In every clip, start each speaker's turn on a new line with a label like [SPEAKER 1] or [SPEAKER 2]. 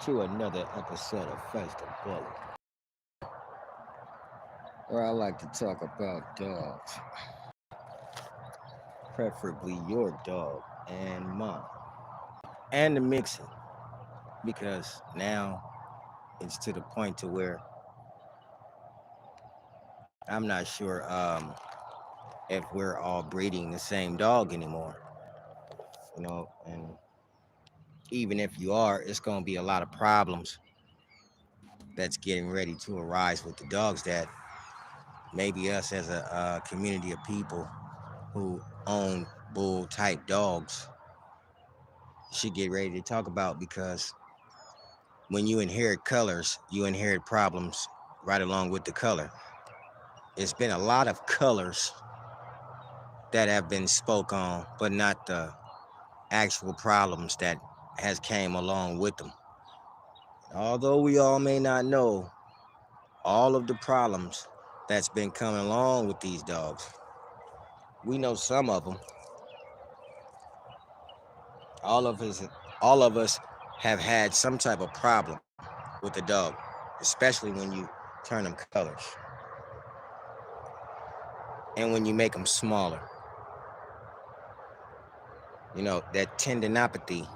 [SPEAKER 1] to another episode of Face the Bully, where I like to talk about dogs, preferably your dog and mine, and the mixing, because now it's to the point to where I'm not sure if we're all breeding the same dog anymore, and even if you are, it's going to be a lot of problems that's getting ready to arise with the dogs that maybe us as a community of people who own bull type dogs should get ready to talk about, because when you inherit colors, you inherit problems right along with the color. It's been a lot of colors that have been spoke on, but not the actual problems that has came along with them. Although we all may not know all of the problems that's been coming along with these dogs, we know some of them. All of us, all of us have had some type of problem with the dog, especially when you turn them colors and when you make them smaller. That tendinopathy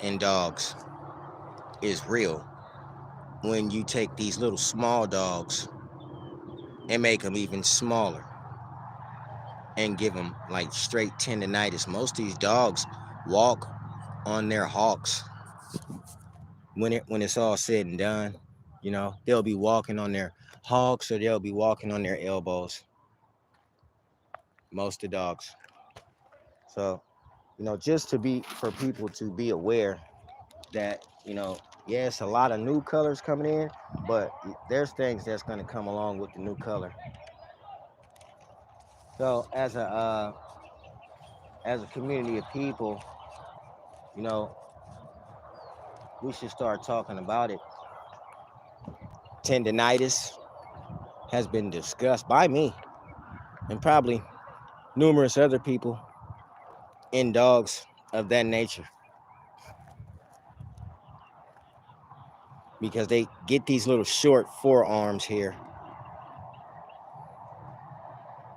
[SPEAKER 1] in dogs is real. When you take these little small dogs and make them even smaller and give them like straight tendonitis, most of these dogs walk on their hocks when it's all said and done. They'll be walking on their hocks or they'll be walking on their elbows. Most of the dogs. So just to be for people to be aware that yes, a lot of new colors coming in, but there's things that's going to come along with the new color. So as a community of people, you know we should start talking about it. Tendinitis has been discussed by me and probably numerous other people in dogs of that nature, because they get these little short forearms here.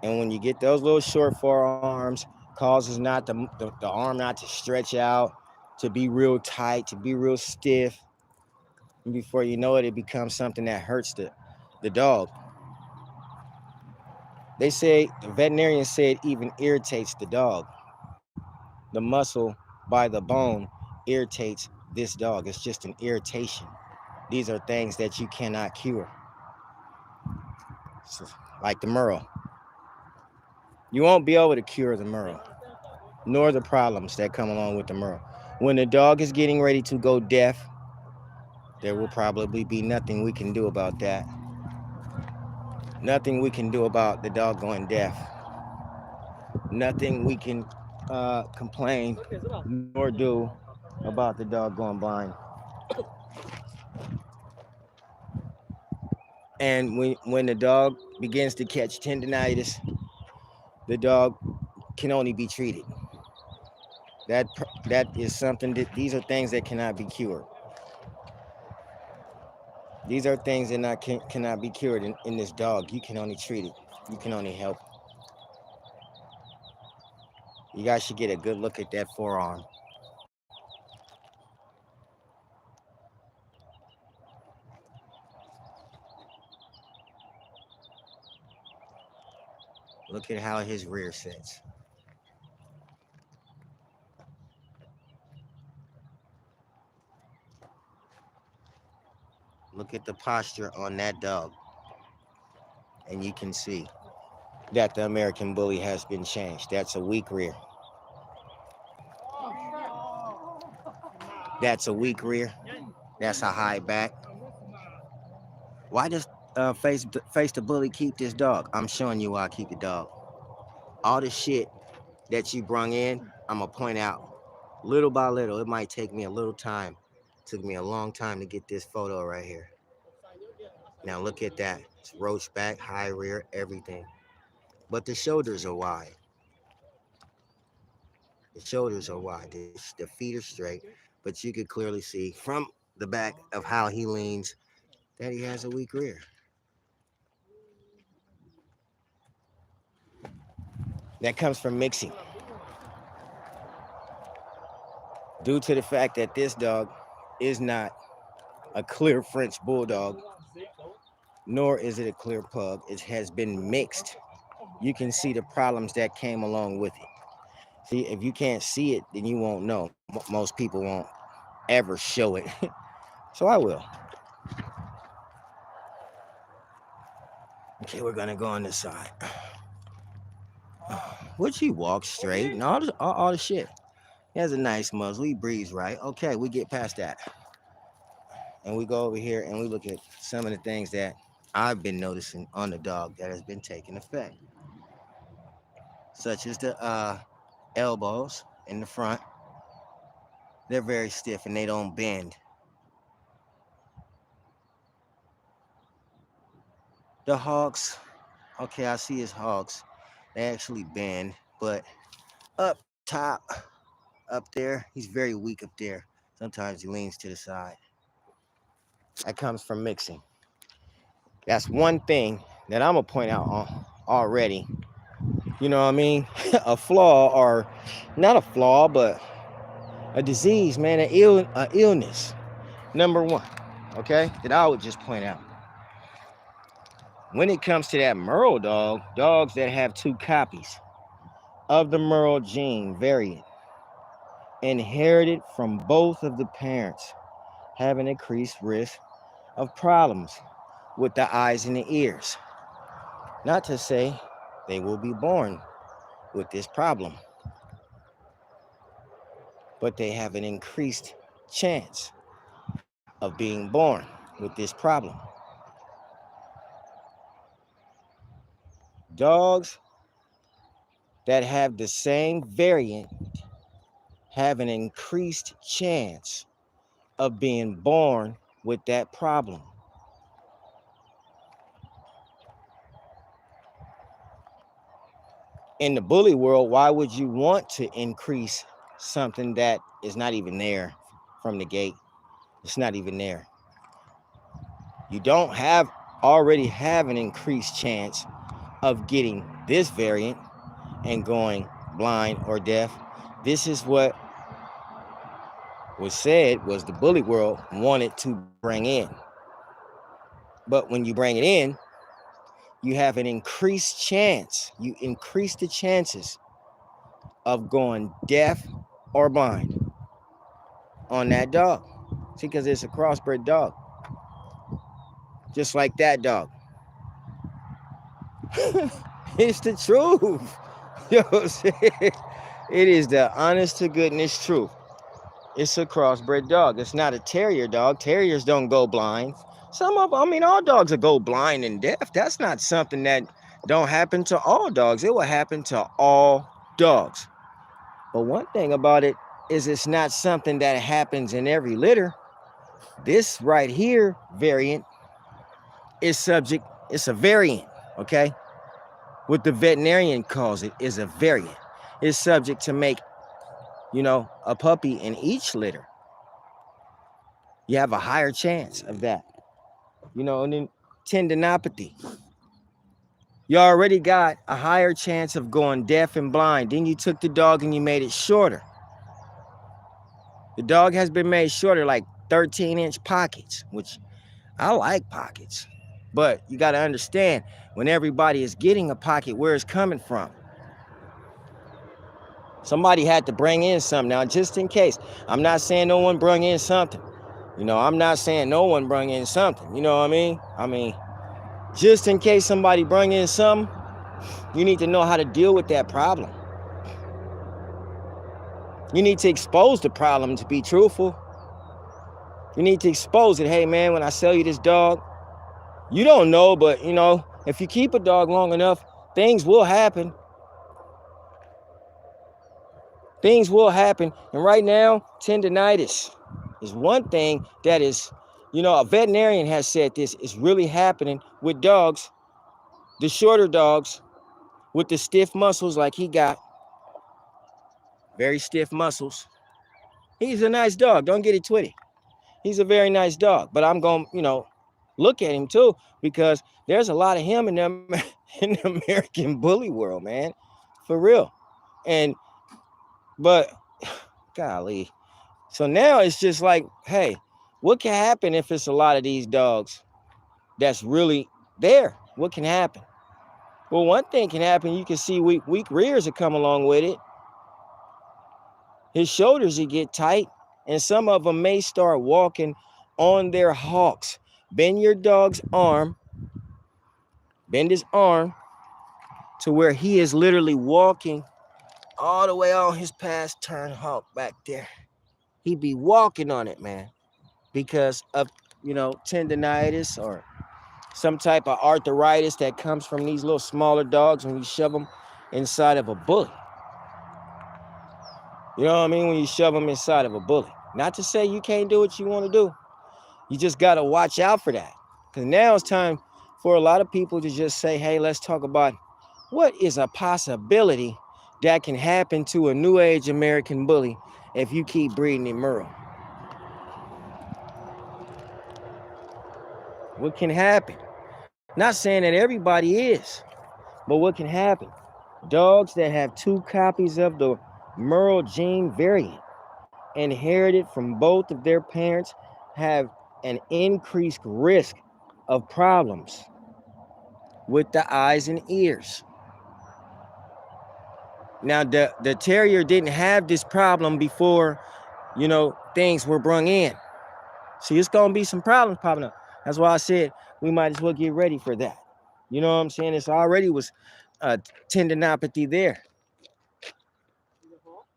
[SPEAKER 1] And when you get those little short forearms, causes not the arm not to stretch out, to be real tight, to be real stiff. And before you know it, it becomes something that hurts the dog. The veterinarians say it even irritates the dog. The muscle by the bone irritates this dog. It's just an irritation. These are things that you cannot cure. So, like the Merle. You won't be able to cure the Merle, nor the problems that come along with the Merle. When the dog is getting ready to go deaf, there will probably be nothing we can do about that. Nothing we can do about the dog going deaf. Nothing we can complain nor do about the dog going blind. And when the dog begins to catch tendinitis, the dog can only be treated. That is something that these are things that cannot be cured. These are things that cannot be cured in this dog. You can only treat it. You can only help. You guys should get a good look at that forearm. Look at how his rear sits. Look at the posture on that dog. And you can see that the American Bully has been changed. That's a weak rear. That's a weak rear. That's a high back. Why does face the Bully keep this dog? I'm showing you why I keep the dog. All the shit that you brung in, I'm gonna point out little by little. It might take me a little time. It took me a long time to get this photo right here. Now look at that. It's roach back, high rear, everything. But the shoulders are wide. The shoulders are wide. The feet are straight. but you could clearly see from the back of how he leans that he has a weak rear. That comes from mixing. Due to the fact that this dog is not a clear French bulldog, nor is it a clear pug. It has been mixed. You can see the problems that came along with it. See, if you can't see it, then you won't know. Most people won't ever show it. So I will. Okay, we're gonna go on this side. Would you walk straight and all the shit? He has a nice muzzle. He breathes right. Okay, we get past that. And we go over here and we look at some of the things that I've been noticing on the dog that has been taking effect. Such as the elbows in the front. They're very stiff and they don't bend. The hogs, okay, I see his hogs. They actually bend, but up top, up there, he's very weak up there. Sometimes he leans to the side. That comes from mixing. That's one thing that I'm gonna point out already. You know what I mean? A flaw, or not a flaw, but a disease, man, an illness. Number one, okay, that I would just point out. When it comes to that Merle dog, dogs that have two copies of the Merle gene variant inherited from both of the parents have an increased risk of problems with the eyes and the ears. Not to say they will be born with this problem, but they have an increased chance of being born with this problem. Dogs that have the same variant have an increased chance of being born with that problem. In the bully world, why would you want to increase something that is not even there from the gate? It's not even there. You don't already have an increased chance of getting this variant and going blind or deaf. This is what was said was the bully world wanted to bring in. But when you bring it in, you have an increased chance. You increase the chances of going deaf or blind on that dog. See, because it's a crossbred dog. Just like that dog. It's the truth. Yo, it is the honest to goodness truth. It's a crossbred dog. It's not a terrier dog. Terriers don't go blind. All dogs will go blind and deaf. That's not something that don't happen to all dogs. It will happen to all dogs. But one thing about it is it's not something that happens in every litter. This right here variant is it's a variant, okay? What the veterinarian calls it is a variant. It's subject to make, a puppy in each litter. You have a higher chance of that. And then tendinopathy. You already got a higher chance of going deaf and blind. Then you took the dog and you made it shorter. The dog has been made shorter, like 13-inch pockets, which I like pockets. But you got to understand, when everybody is getting a pocket, where it's coming from. Somebody had to bring in something. Now, just in case, I'm not saying no one brought in something. I'm not saying no one brought in something. You know what I mean? Just in case somebody bring in something, you need to know how to deal with that problem. You need to expose the problem, to be truthful. You need to expose it. Hey, man, when I sell you this dog, you don't know, but, if you keep a dog long enough, things will happen. Things will happen. And right now, tendinitis is one thing that is, a veterinarian has said this is really happening with dogs, the shorter dogs with the stiff muscles like he got, very stiff muscles. He's a nice dog. Don't get it twisted. He's a very nice dog. But I'm going to, look at him too, because there's a lot of him in the, in the American bully world, man. For real. But golly. So now it's just like, hey, what can happen if it's a lot of these dogs that's really there? What can happen? Well, one thing can happen. You can see weak rears that come along with it. His shoulders will get tight, and some of them may start walking on their hocks. Bend your dog's arm, bend his arm to where he is literally walking all the way on his past turn hawk back there. He be walking on it, man, because of, tendonitis or some type of arthritis that comes from these little smaller dogs when you shove them inside of a bully. You know what I mean? When you shove them inside of a bully. Not to say you can't do what you want to do. You just got to watch out for that. Because now it's time for a lot of people to just say, hey, let's talk about what is a possibility that can happen to a new age American bully if you keep breeding in Merle. What can happen? Not saying that everybody is, but what can happen? Dogs that have 2 copies of the Merle gene variant inherited from both of their parents have an increased risk of problems with the eyes and ears. Now, the terrier didn't have this problem before, things were brung in. See, it's going to be some problems popping up. That's why I said we might as well get ready for that. You know what I'm saying? It's already was tendinopathy there.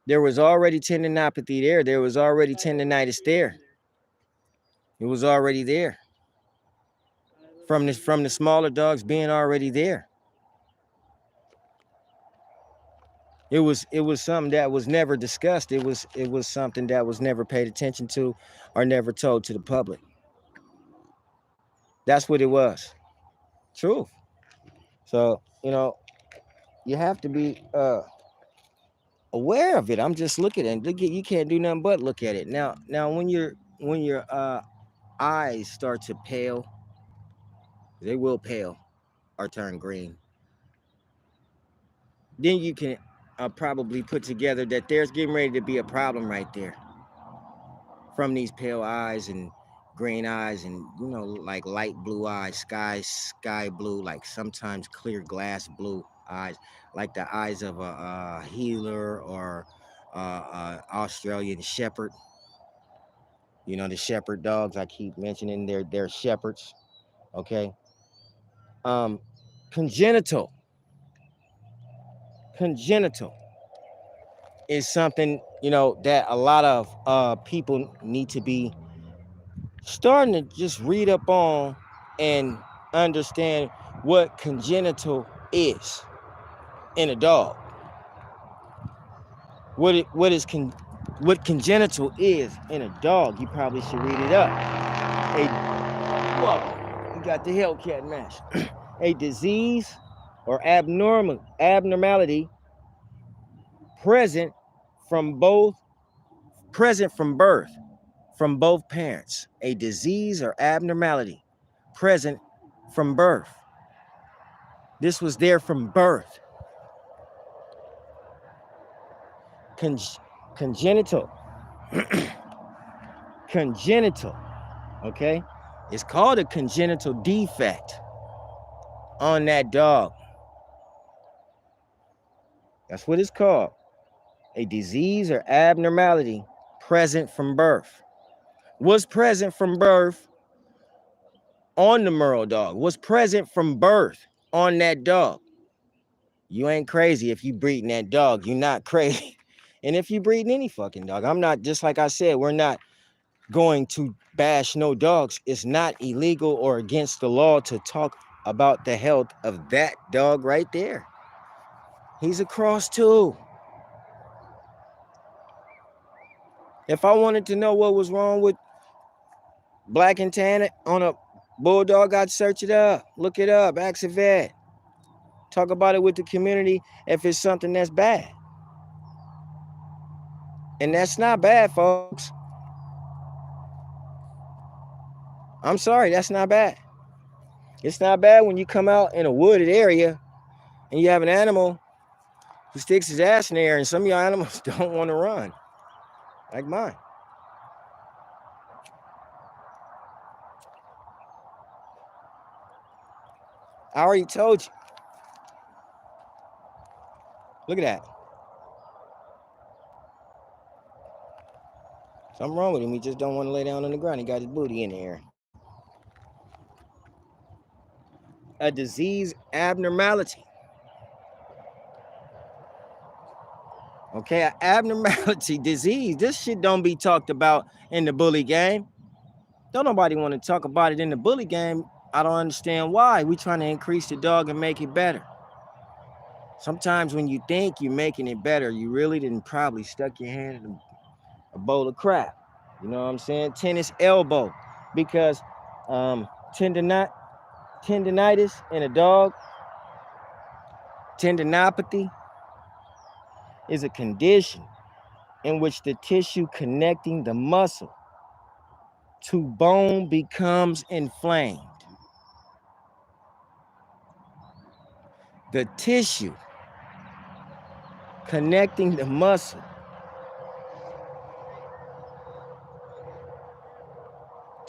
[SPEAKER 1] There was already tendinopathy there. There was already tendinitis there. It was already there. From the smaller dogs being already there. It was something that was never discussed. It was something that was never paid attention to or never told to the public. That's what it was. Truth. So, you have to be aware of it. I'm just looking at it. You can't do nothing but look at it. Now when your eyes start to pale, they will pale or turn green. Then you can probably put together that there's getting ready to be a problem right there from these pale eyes and green eyes and, like light blue eyes, sky blue, like sometimes clear glass blue eyes, like the eyes of a healer or Australian shepherd. The shepherd dogs I keep mentioning, they're shepherds. Okay. Congenital is something, that a lot of people need to be starting to just read up on and understand what congenital is in a dog. What congenital is in a dog. You probably should read it up. Whoa, you got the Hellcat mash. A disease or abnormality present from birth from both parents. A disease or abnormality present from birth. This was there from birth. Congenital. Congenital. Okay? It's called a congenital defect on that dog. That's what it's called. A disease or abnormality present from birth. What's present from birth on the Merle dog? What's present from birth on that dog? You ain't crazy if you breeding that dog. You're not crazy. And if you breeding any fucking dog, I'm not, just like I said, we're not going to bash no dogs. It's not illegal or against the law to talk about the health of that dog right there. He's a cross too. If I wanted to know what was wrong with black and tan on a bulldog, I'd search it up, look it up, ask a vet, talk about it with the community if it's something that's bad. And that's not bad, folks. I'm sorry, that's not bad. It's not bad when you come out in a wooded area and you have an animal who sticks his ass in there, and some of your animals don't want to run, like mine. I already told you. Look at that. Something wrong with him. He just don't want to lay down on the ground. He got his booty in the air. A disease abnormality. Okay, an abnormality, disease. This shit don't be talked about in the bully game. Don't nobody want to talk about it in the bully game. I don't understand why. We trying to increase the dog and make it better. Sometimes when you think you're making it better, you really didn't probably stuck your hand in a bowl of crap. You know what I'm saying? Tennis elbow. Because tendinitis in a dog, tendinopathy, is a condition in which the tissue connecting the muscle to bone becomes inflamed. The tissue connecting the muscle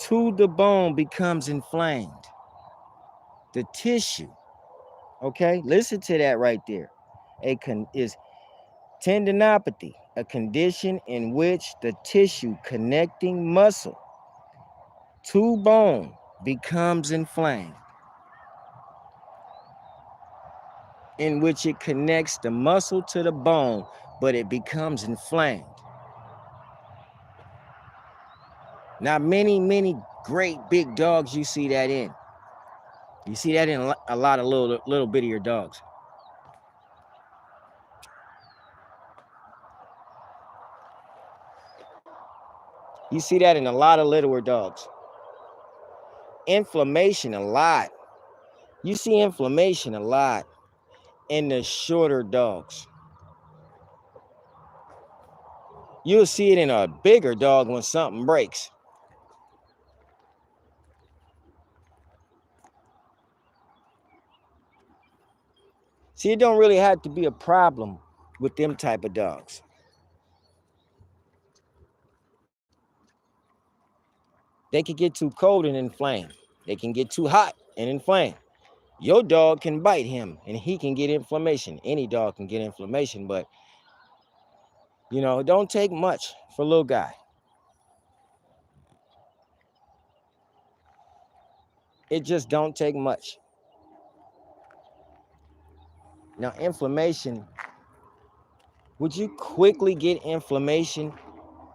[SPEAKER 1] to the bone becomes inflamed. The tissue, okay? Listen to that right there. Is tendinopathy, a condition in which the tissue connecting muscle to bone becomes inflamed, in which it connects the muscle to the bone, but it becomes inflamed. Now, many great big dogs, you see that in. You see that in a lot of little bittier dogs. You see that in a lot of littler dogs. Inflammation a lot. You see inflammation a lot in the shorter dogs. You'll see it in a bigger dog when something breaks. See, it don't really have to be a problem with them type of dogs. They can get too cold and inflame. They can get too hot and inflame. Your dog can bite him and he can get inflammation. Any dog can get inflammation, but you know, it don't take much for a little guy. It just don't take much. Now, inflammation, would you quickly get inflammation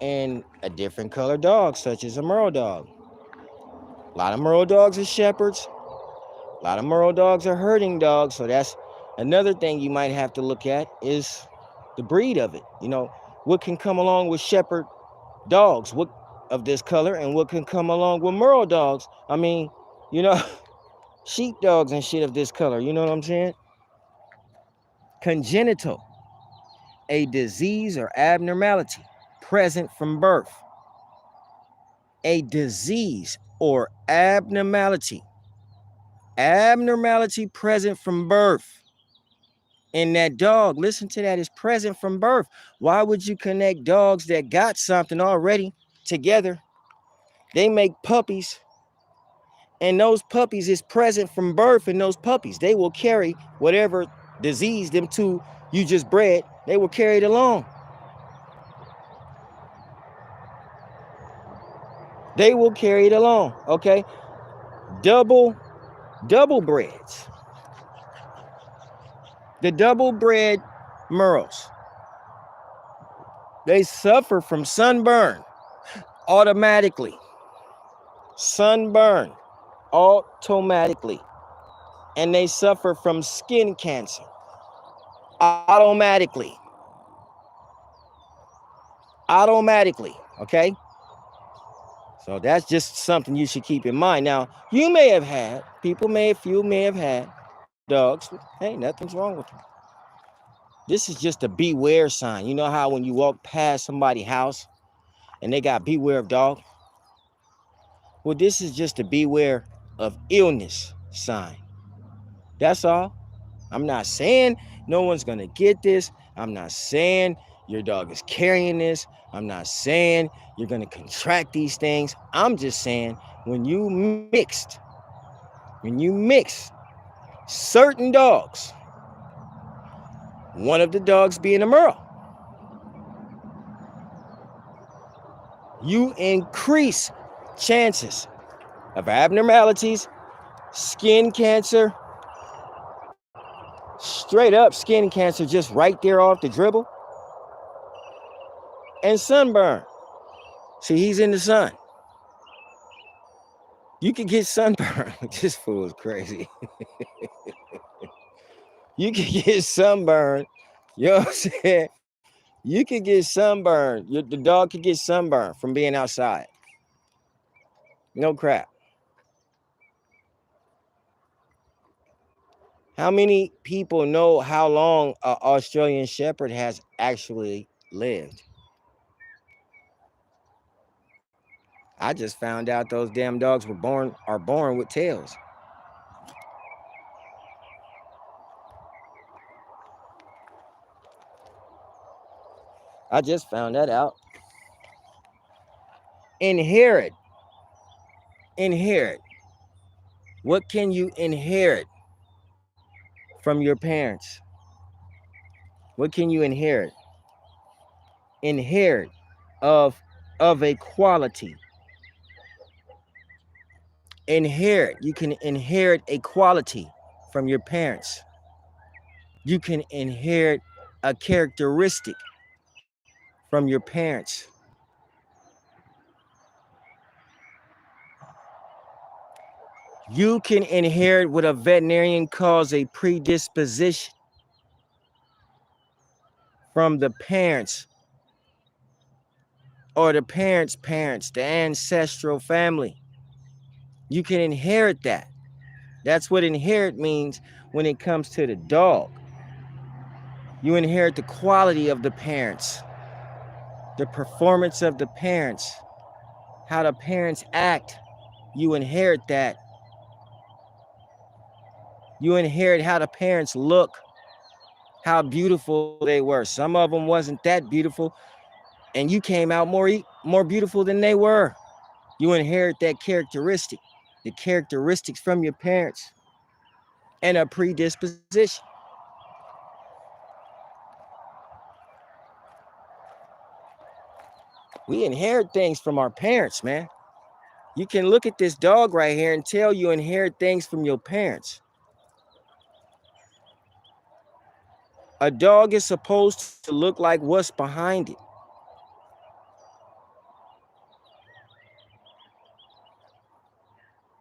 [SPEAKER 1] in a different color dog, such as a Merle dog? A lot of Merle dogs are shepherds. A lot of Merle dogs are herding dogs. So that's another thing you might have to look at is the breed of it. You know, what can come along with shepherd dogs what of this color and what can come along with Merle dogs. I mean, you know, sheep dogs and shit of this color. You know what I'm saying? Congenital, a disease or abnormality present from birth. A disease or abnormality present from birth in that dog. Listen to that, is present from birth. Why would you connect dogs that got something already together? They make puppies, and those puppies is present from birth. And those puppies, they will carry whatever disease them two you just bred, they will carry it along. They will carry it along. Okay, double breds. The double bred Merles, they suffer from sunburn automatically. Sunburn automatically. And they suffer from skin cancer automatically. Okay? So that's just something you should keep in mind. Now, you may have had, few may have had dogs. Hey, nothing's wrong with them. This is just a beware sign. You know how when you walk past somebody's house and they got beware of dog? Well, this is just a beware of illness sign. That's all. I'm not saying no one's going to get this. I'm not saying your dog is carrying this. I'm not saying you're going to contract these things. I'm just saying when you mix certain dogs, one of the dogs being a Merle, you increase chances of abnormalities, skin cancer, straight up skin cancer just right there off the dribble, and sunburn. See, he's in the sun. You can get sunburn. This fool is crazy. You can get sunburn. You know what I'm saying? You can get sunburn. The dog can get sunburn from being outside. No crap. How many people know how long an Australian Shepherd has actually lived? I just found out those damn dogs are born with tails. I just found that out. Inherit. What can you inherit from your parents? What can you inherit? Inherit of a quality. Inherit. You can inherit a quality from your parents. You can inherit a characteristic from your parents. You can inherit what a veterinarian calls a predisposition from the parents or the parents' parents, the ancestral family. You can inherit that. That's what inherit means when it comes to the dog. You inherit the quality of the parents, the performance of the parents, how the parents act. You inherit that. You inherit how the parents look, how beautiful they were. Some of them wasn't that beautiful, and you came out more beautiful than they were. You inherit that characteristic, the characteristics from your parents, and a predisposition. We inherit things from our parents, man. You can look at this dog right here and tell you inherit things from your parents. A dog is supposed to look like what's behind it.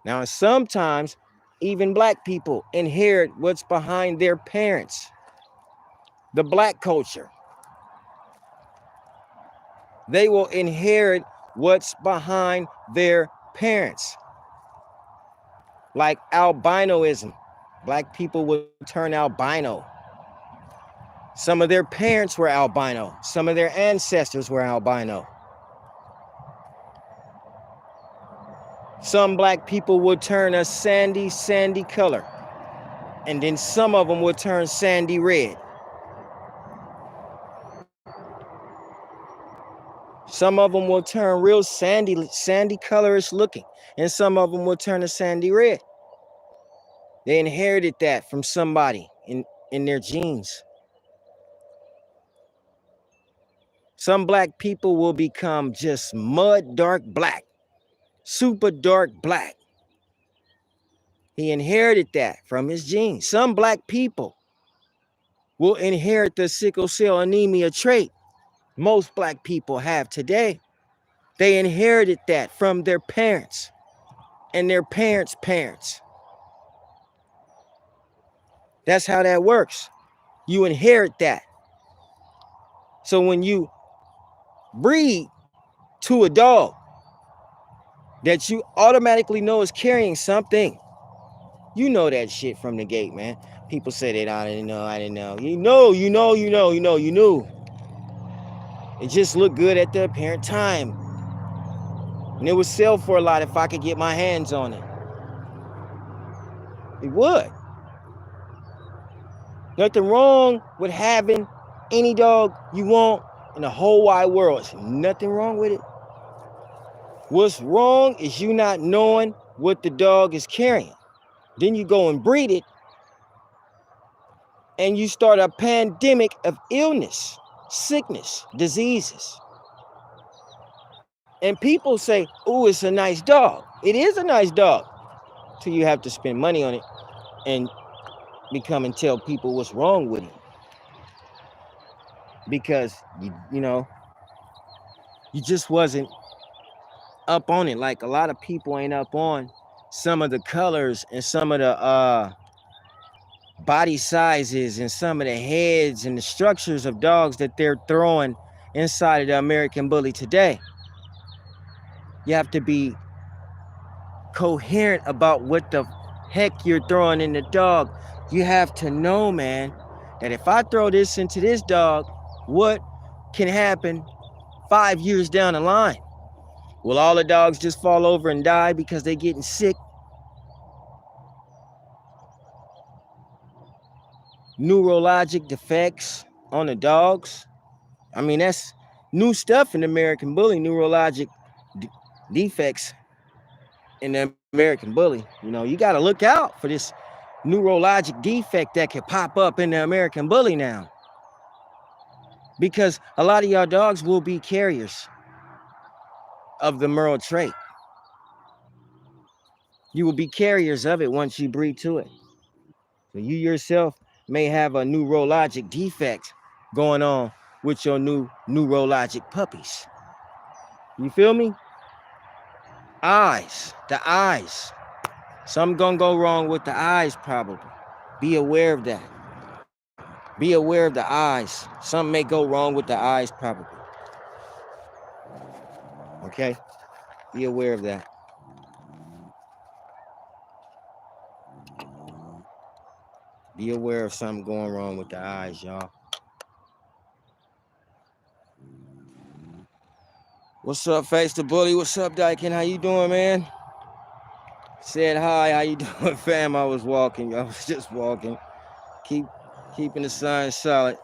[SPEAKER 1] Now, sometimes even black people inherit what's behind their parents. The black culture. They will inherit what's behind their parents. Like albinoism. Black people would turn albino. Some of their parents were albino. Some of their ancestors were albino. Some black people would turn a sandy color. And then some of them would turn sandy red. Some of them will turn real sandy colorish looking. And some of them will turn a sandy red. They inherited that from somebody in their genes. Some black people will become just mud dark black, super dark black. He inherited that from his genes. Some black people will inherit the sickle cell anemia trait most black people have today. They inherited that from their parents and their parents' parents. That's how that works. You inherit that. So when you breed to a dog that you automatically know is carrying something, you know that shit from the gate, man. People say they don't, I didn't know, I didn't know. You knew. It just looked good at the apparent time. And it would sell for a lot if I could get my hands on it. It would. Nothing wrong with having any dog you want in the whole wide world. There's nothing wrong with it. What's wrong is you not knowing what the dog is carrying. Then you go and breed it, and you start a pandemic of illness, sickness, diseases. And people say, oh, it's a nice dog. It is a nice dog. Till you have to spend money on it and become and tell people what's wrong with it. Because, you just wasn't up on it. Like a lot of people ain't up on some of the colors and some of the body sizes and some of the heads and the structures of dogs that they're throwing inside of the American Bully today. You have to be coherent about what the heck you're throwing in the dog. You have to know, man, that if I throw this into this dog, what can happen 5 years down the line? Will all the dogs just fall over and die because they're getting sick? Neurologic defects on the dogs? I mean, that's new stuff in American Bully, neurologic defects in the American Bully. You got to look out for this neurologic defect that could pop up in the American Bully now. Because a lot of y'all dogs will be carriers of the Merle trait. You will be carriers of it once you breed to it. So you yourself may have a neurologic defect going on with your new neurologic puppies. You feel me? Eyes, the eyes. Something gonna go wrong with the eyes probably. Be aware of that. Be aware of the eyes. Something may go wrong with the eyes probably. Okay? Be aware of that. Be aware of something going wrong with the eyes, y'all. What's up, Face the Bully? What's up, Dyken? How you doing, man? Said hi. How you doing, fam? I was just walking. Keeping the sign solid.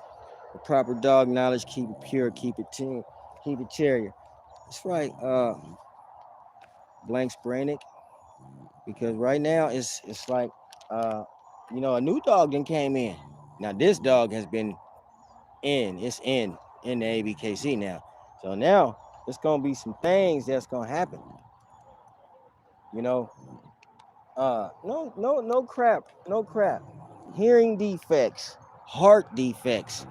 [SPEAKER 1] The proper dog knowledge. Keep it pure. Keep it team. Keep it terrier. That's right. Blank Spranic. Because right now it's like a new dog then came in. Now this dog has been in the ABKC now. So now there's gonna be some things that's gonna happen. No crap. Hearing defects, heart defects.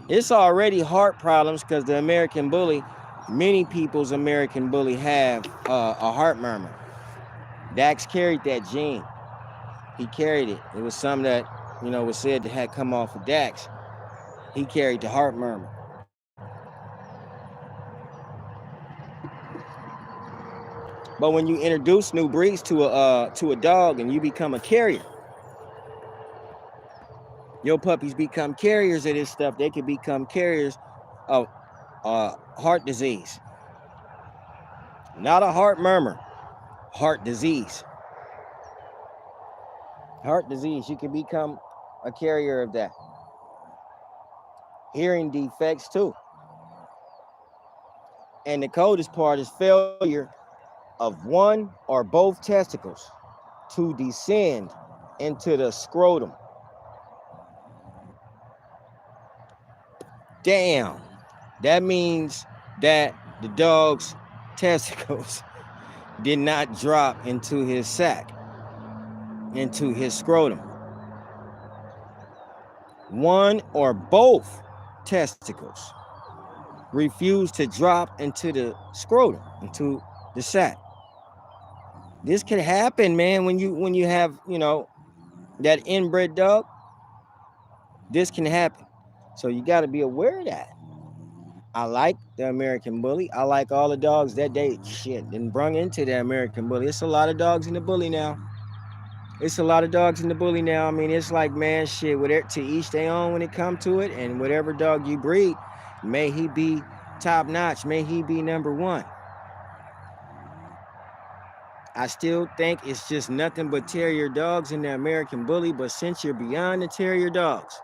[SPEAKER 1] It's already heart problems because the American Bully, many people's American Bully have a heart murmur. Dax carried that gene. He carried it. It was something that, was said to have come off of Dax. He carried the heart murmur. But when you introduce new breeds to a dog and you become a carrier, your puppies become carriers of this stuff. They can become carriers of heart disease. Not a heart murmur, heart disease. Heart disease, you can become a carrier of that. Hearing defects too. And the coldest part is failure of one or both testicles to descend into the scrotum. Damn. That means that the dog's testicles did not drop into his sac, into his scrotum. One or both testicles refuse to drop into the scrotum, into the sac. This could happen, man, when you have, that inbred dog. This can happen. So you got to be aware of that. I like the American Bully. I like all the dogs that they didn't brung into the American Bully. It's a lot of dogs in the Bully now. It's a lot of dogs in the bully now. I mean, it's like, man, shit, whatever, to each their own when it come to it. And whatever dog you breed, may he be top notch, may he be number one. I still think it's just nothing but terrier dogs in the American bully. But since you're beyond the terrier dogs,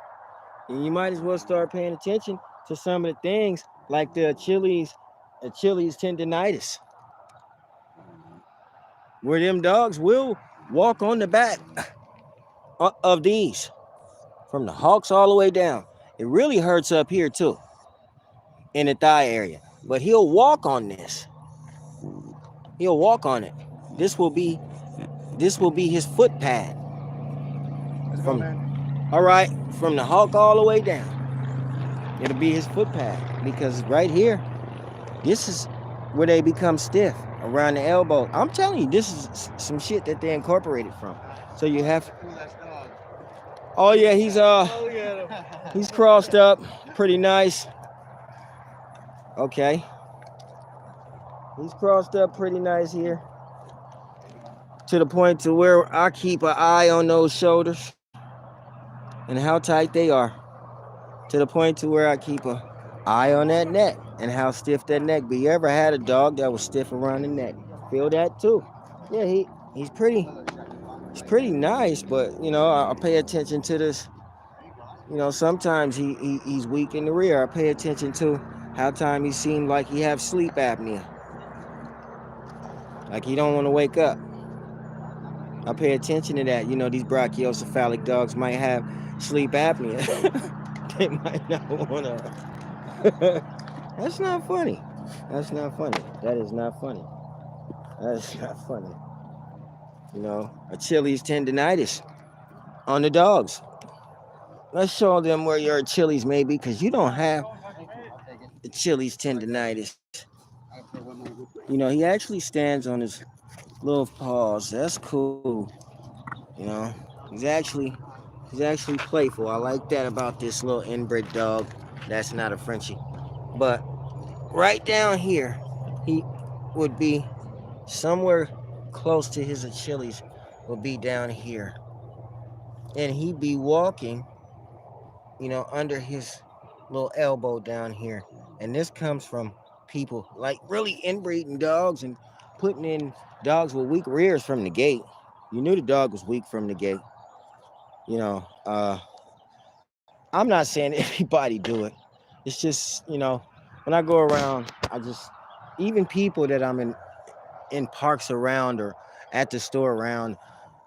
[SPEAKER 1] and you might as well start paying attention to some of the things like the Achilles tendonitis, where them dogs will walk on the back of these from the hocks all the way down. It really hurts up here too, in the thigh area. But he'll walk on this. He'll walk on it. This will be his foot pad. From, all right, from the hawk all the way down. It'll be his foot pad because right here, this is where they become stiff around the elbow. I'm telling you, this is some shit that they incorporated from. So you have. Oh yeah, he's crossed up, pretty nice. Okay, he's crossed up pretty nice here. To the point to where I keep an eye on those shoulders and how tight they are. To the point to where I keep an eye on that neck and how stiff that neck be. You ever had a dog that was stiff around the neck? Feel that too? Yeah, he's pretty nice, but you know, I pay attention to this. You know, sometimes he's weak in the rear. I pay attention to how time he seemed like he have sleep apnea. Like he don't want to wake up. I pay attention to that. You know, these brachiocephalic dogs might have sleep apnea. They might not want to. That's not funny. That's not funny. That is not funny. That's not funny. You know, Achilles tendonitis on the dogs. Let's show them where your Achilles may be, because you don't have Achilles tendonitis. You know, he actually stands on his little paws. That's cool. You know, he's actually playful. I like that about this little inbred dog. That's not a Frenchie. But right down here, he would be somewhere close to his Achilles, would be down here. And he'd be walking, you know, under his little elbow down here. And this comes from people like really inbreeding dogs and putting in dogs with weak rears from the gate. You knew the dog was weak from the gate. You know, I'm not saying everybody do it. It's just, you know, when I go around, even people that I'm in parks around or at the store around,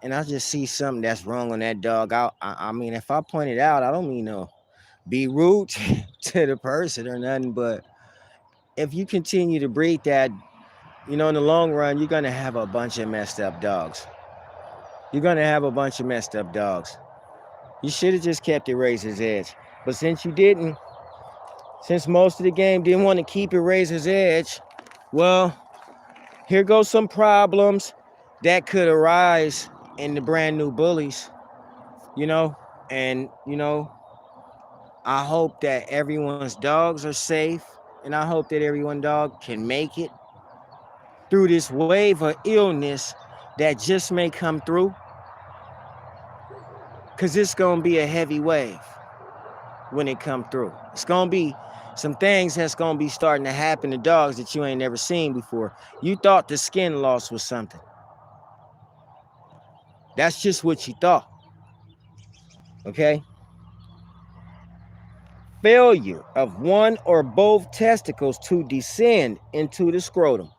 [SPEAKER 1] and I just see something that's wrong on that dog. I mean, if I point it out, I don't mean to be rude to the person or nothing, but if you continue to breed that, you know, in the long run, you're gonna have a bunch of messed up dogs. You're gonna have a bunch of messed up dogs. You should have just kept it razor's edge. But since you didn't, since most of the game didn't want to keep it razor's edge, well, here goes some problems that could arise in the brand new bullies, you know, and, you know, I hope that everyone's dogs are safe, and I hope that everyone's dog can make it through this wave of illness that just may come through, because it's going to be a heavy wave when it come through. It's going to be some things that's going to be starting to happen to dogs that you ain't never seen before. You thought the skin loss was something. That's just what you thought. Okay? Failure of one or both testicles to descend into the scrotum.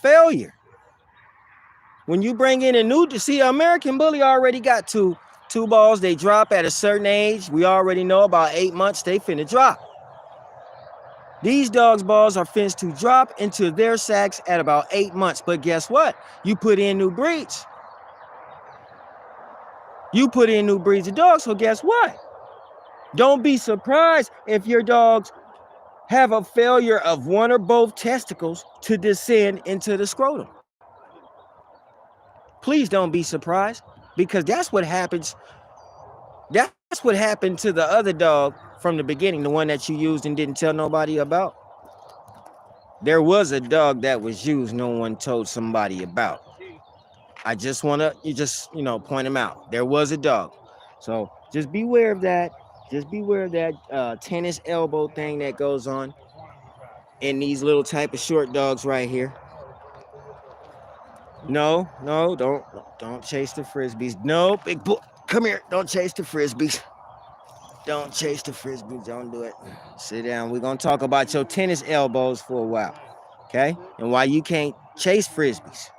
[SPEAKER 1] Failure. When you bring in a new, see, American bully already got two balls. They drop at a certain age. We already know about 8 months they finna drop. These dogs' balls are finished to drop into their sacks at about 8 months. But guess what? You put in new breeds. You put in new breeds of dogs, so guess what? Don't be surprised if your dogs have a failure of one or both testicles to descend into the scrotum. Please don't be surprised, because that's what happens. That's what happened to the other dog from the beginning, the one that you used and didn't tell nobody about. There was a dog that was used no one told somebody about. I just want to, point them out. There was a dog. So just beware of that. Just beware of that tennis elbow thing that goes on in these little type of short dogs right here. No, don't chase the frisbees. No, big boy, come here. Don't chase the frisbees. Don't chase the frisbees. Don't do it. Sit down. We're gonna talk about your tennis elbows for a while, okay? And why you can't chase frisbees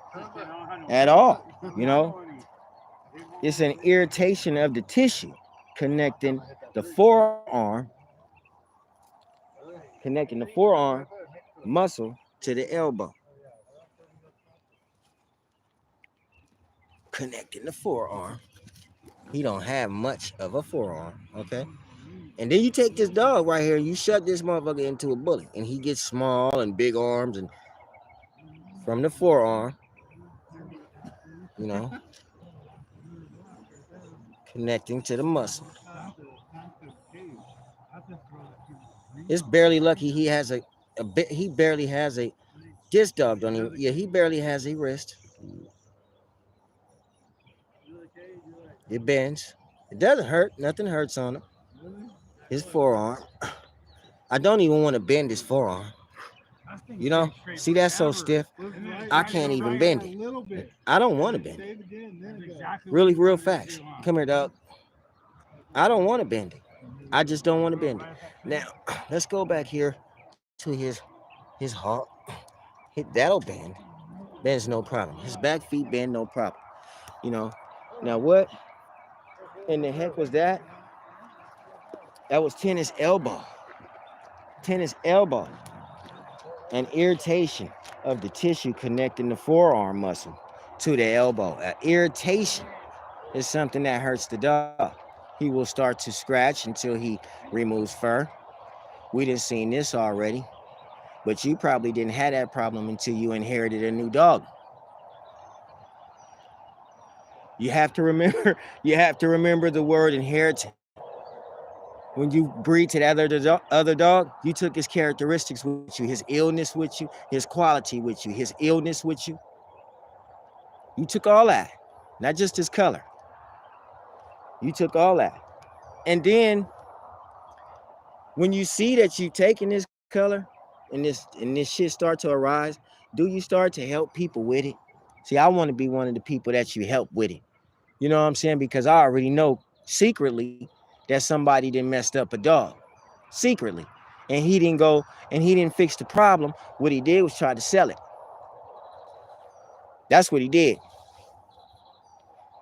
[SPEAKER 1] at all. You know, it's an irritation of the tissue connecting the forearm, muscle to the elbow. Connecting the forearm. He don't have much of a forearm, okay? And then you take this dog right here, you shut this motherfucker into a bully, and he gets small and big arms, and from the forearm, you know, connecting to the muscle. It's barely lucky he has a bit. He barely has a. This dog don't even. Yeah, he barely has a wrist. It bends. It doesn't hurt. Nothing hurts on him. His forearm. I don't even want to bend his forearm. You know, see that's so stiff. I can't even bend it. I don't want to bend it. Really, real facts. Come here, dog. I don't want to bend it. I just don't want to bend it. Now, let's go back here to his heart. That'll bend. Bends no problem. His back feet bend no problem. You know. Now what in the heck was that? That was tennis elbow. Tennis elbow. An irritation of the tissue connecting the forearm muscle to the elbow. Irritation is something that hurts the dog. He will start to scratch until he removes fur. We done seen this already, but you probably didn't have that problem until you inherited a new dog. You have to remember the word inheritance. When you breed to that other dog, you took his characteristics with you, his illness with you, his quality with you, his illness with you. You took all that, not just his color. You took all that. And then when you see that you've taken this color and this shit start to arise, do you start to help people with it? See, I want to be one of the people that you help with it. You know what I'm saying? Because I already know secretly that somebody done messed up a dog. Secretly. And he didn't fix the problem. What he did was try to sell it. That's what he did.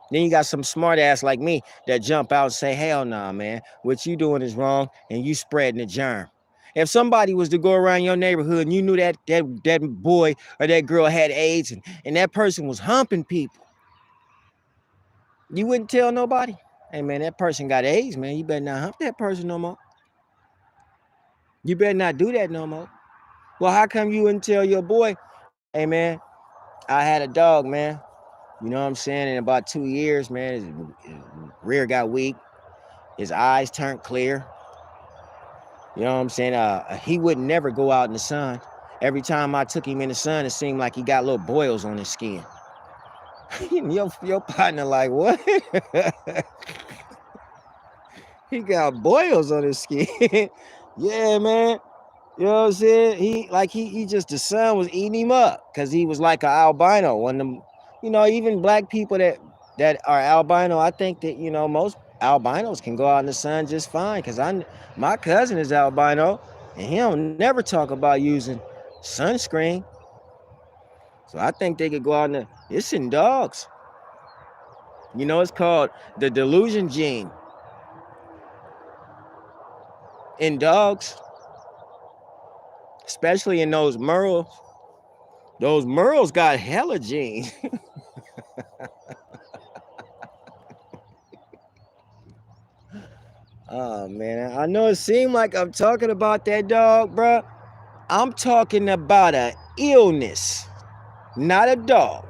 [SPEAKER 1] Then you got some smart ass like me that jump out and say, hell nah, man, what you doing is wrong and you spreading the germ. If somebody was to go around your neighborhood and you knew that boy or that girl had AIDS and that person was humping people, you wouldn't tell nobody? Hey man, that person got AIDS, man. You better not hump that person no more. You better not do that no more. Well, how come you wouldn't tell your boy, hey man, I had a dog, man. You know what I'm saying? In about 2 years, man, his rear got weak. His eyes turned clear. You know what I'm saying? He would never go out in the sun. Every time I took him in the sun, it seemed like he got little boils on his skin. your partner like, what? He got boils on his skin. Yeah, man. You know what I'm saying? He just, the sun was eating him up because he was like an albino. One of them, even black people that are albino, I think that, most albinos can go out in the sun just fine because my cousin is albino and he don't never talk about using sunscreen. So I think they could go out it's in dogs. It's called the delusion gene. In dogs, especially in those merles got hella genes. Oh man, I know it seemed like I'm talking about that dog, bro. I'm talking about an illness, not a dog.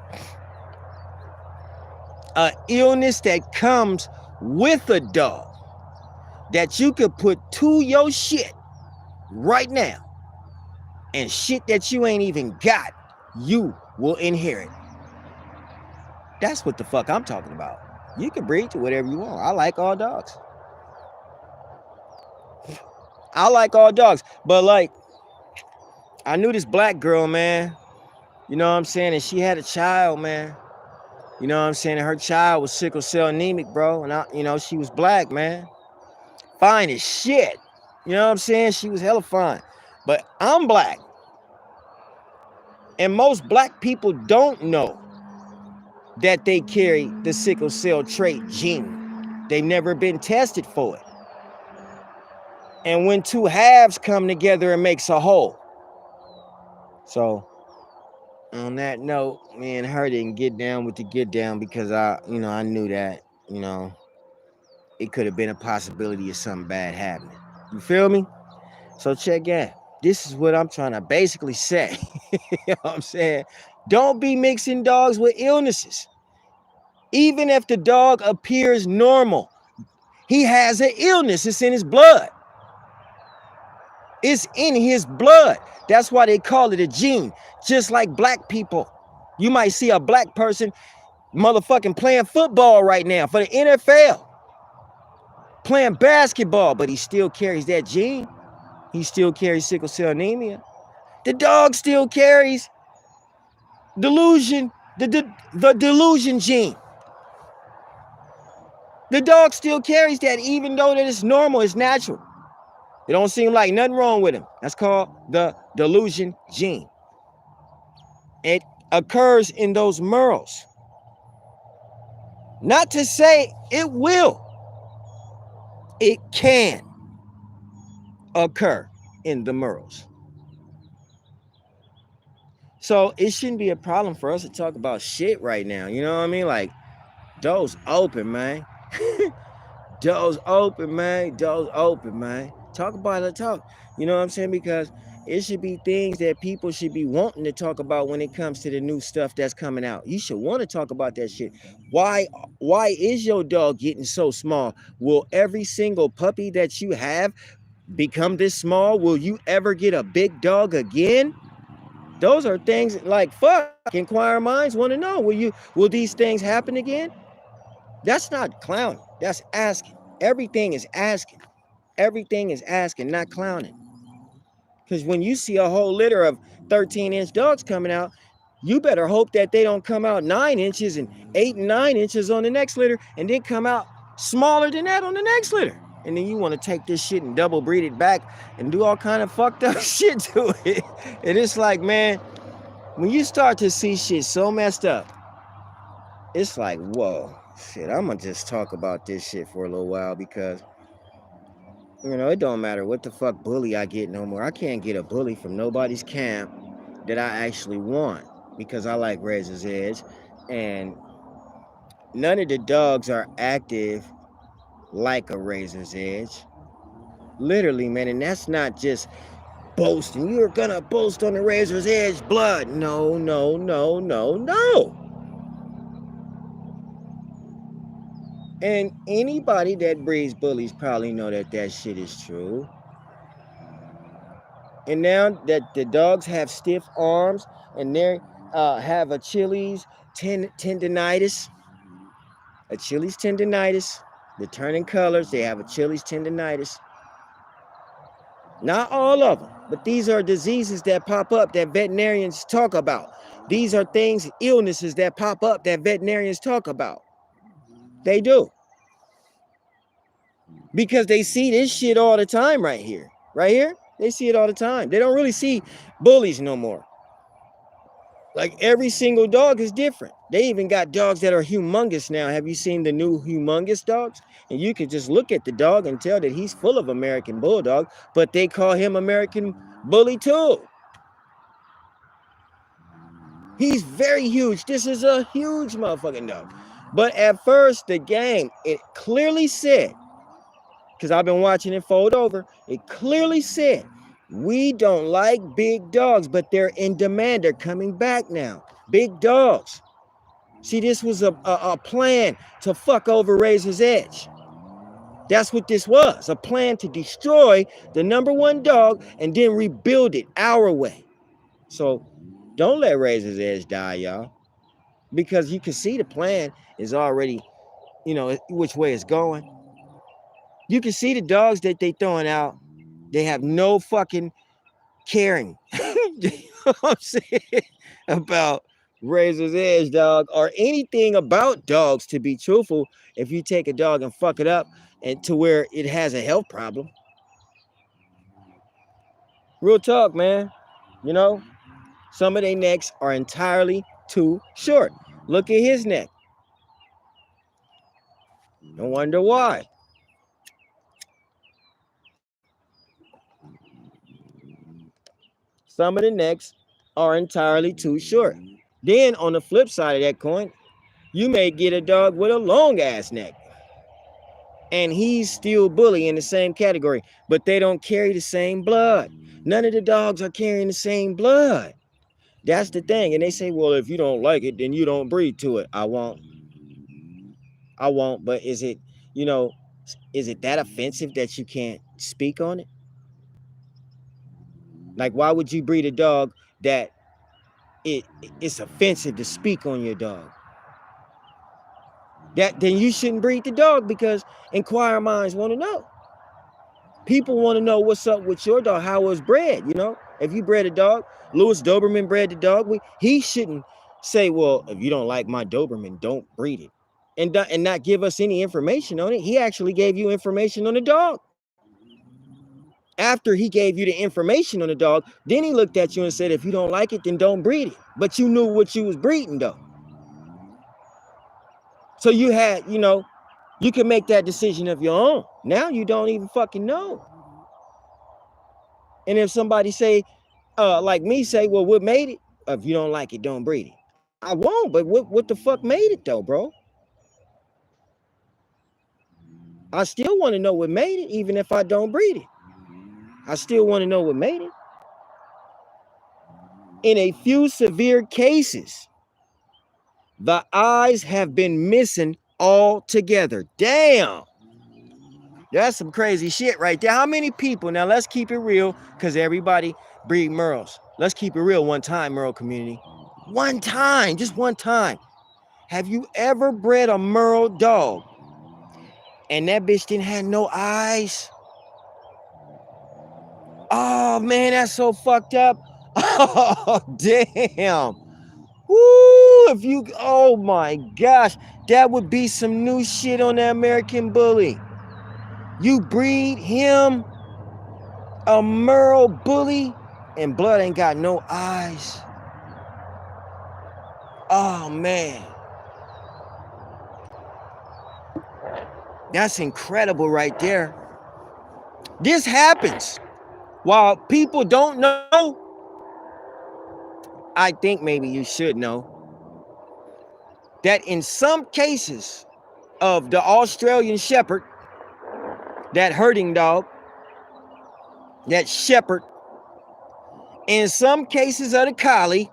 [SPEAKER 1] An illness that comes with a dog that you could put to your shit right now, and shit that you ain't even got, you will inherit. That's what the fuck I'm talking about. You can breed to whatever you want. I like all dogs. I like all dogs. But like, I knew this black girl, man. You know what I'm saying? And she had a child, man. You know what I'm saying? And her child was sickle cell anemic, bro. And she was black, man. Fine as shit. You know what I'm saying? She was hella fine. But I'm black. And most black people don't know that they carry the sickle cell trait gene. They've never been tested for it. And when two halves come together, it makes a whole. So on that note, me and her didn't get down with the get down because I knew that, it could have been a possibility of something bad happening. You feel me? So check in. This is what I'm trying to basically say. You know what I'm saying? Don't be mixing dogs with illnesses. Even if the dog appears normal, he has an illness. It's in his blood. It's in his blood. That's why they call it a gene. Just like black people. You might see a black person motherfucking playing football right now for the NFL. Playing basketball, but he still carries that gene. He still carries sickle cell anemia. The dog still carries delusion, the delusion gene. The dog still carries that, even though that it's normal, it's natural. It don't seem like nothing wrong with him. That's called the delusion gene. It occurs in those merles. Not to say it will. It can occur in the merles. So it shouldn't be a problem for us to talk about shit right now. You know what I mean? Like, doors open, man. Doors open, man. Doors open, man. Talk about it, talk. You know what I'm saying? Because it should be things that people should be wanting to talk about when it comes to the new stuff that's coming out. You should want to talk about that shit. Why is your dog getting so small? Will every single puppy that you have become this small? Will you ever get a big dog again? Those are things like, fuck, inquiring minds want to know. Will these things happen again? That's not clowning. That's asking. Everything is asking. Everything is asking, not clowning. Because when you see a whole litter of 13-inch dogs coming out, you better hope that they don't come out 9 inches and 8 and 9 inches on the next litter and then come out smaller than that on the next litter. And then you want to take this shit and double breed it back and do all kind of fucked up shit to it. And it's like, man, when you start to see shit so messed up, it's like, whoa, shit, I'm going to just talk about this shit for a little while because, it don't matter what the fuck bully I get no more. I can't get a bully from nobody's camp that I actually want because I like Razor's Edge. And none of the dogs are active like a Razor's Edge. Literally, man, and that's not just boasting. You're gonna boast on the Razor's Edge blood. No, no, no, no, no. And anybody that breeds bullies probably know that shit is true. And now that the dogs have stiff arms and they have Achilles tendonitis, they're turning colors, they have Achilles tendonitis. Not all of them, but these are diseases that pop up that veterinarians talk about. These are things, illnesses that pop up that veterinarians talk about. They do. Because they see this shit all the time right here. Right here, they see it all the time. They don't really see bullies no more. Like every single dog is different. They even got dogs that are humongous now. Have you seen the new humongous dogs? And you can just look at the dog and tell that he's full of American Bulldog, but they call him American Bully too. He's very huge. This is a huge motherfucking dog. But at first, the game, it clearly said, because I've been watching it fold over, it clearly said, we don't like big dogs, but they're in demand. They're coming back now. Big dogs. See, this was a plan to fuck over Razor's Edge. That's what this was, a plan to destroy the #1 dog and then rebuild it our way. So don't let Razor's Edge die, y'all. because you can see the plan is already, which way it's going. You can see the dogs that they throwing out. They have no fucking caring. You know what I'm saying? About Razor's Edge, dog, or anything about dogs, to be truthful. If you take a dog and fuck it up and to where it has a health problem. Real talk, man. You know, some of their necks are entirely too short. Look at his neck. No wonder why. Some of the necks are entirely too short. Then on the flip side of that coin, you may get a dog with a long ass neck. And he's still bully in the same category, but they don't carry the same blood. None of the dogs are carrying the same blood. That's the thing. And they say, well, if you don't like it, then you don't breed to it. I won't. But is it, you know, is it that offensive that you can't speak on it? Like, why would you breed a dog that it's offensive to speak on your dog? That then you shouldn't breed the dog, because inquiring minds want to know. People want to know what's up with your dog, how it was bred. If you bred a dog, Louis Doberman bred the dog. He shouldn't say, well, if you don't like my Doberman, don't breed it, and not give us any information on it. He actually gave you information on the dog. After he gave you the information on the dog, then he looked at you and said, if you don't like it, then don't breed it. But you knew what you was breeding, though. So you had, you can make that decision of your own. Now you don't even fucking know. And if somebody say, like me, say, well, what made it? If you don't like it, don't breed it. I won't, but what the fuck made it though, bro? I still want to know what made it, even if I don't breed it. I still want to know what made it. In a few severe cases, the eyes have been missing altogether. Damn. That's some crazy shit right there. How many people? Now let's keep it real, because everybody breed Merles. Let's keep it real one time, Merle community. One time, just one time. Have you ever bred a Merle dog and that bitch didn't have no eyes? Oh man, that's so fucked up. Oh damn. Woo, oh my gosh, that would be some new shit on the American Bully. You breed him a Merle Bully and blood ain't got no eyes. Oh man. That's incredible right there. This happens. While people don't know, I think maybe you should know that in some cases of the Australian Shepherd, that herding dog, that shepherd, in some cases of the collie,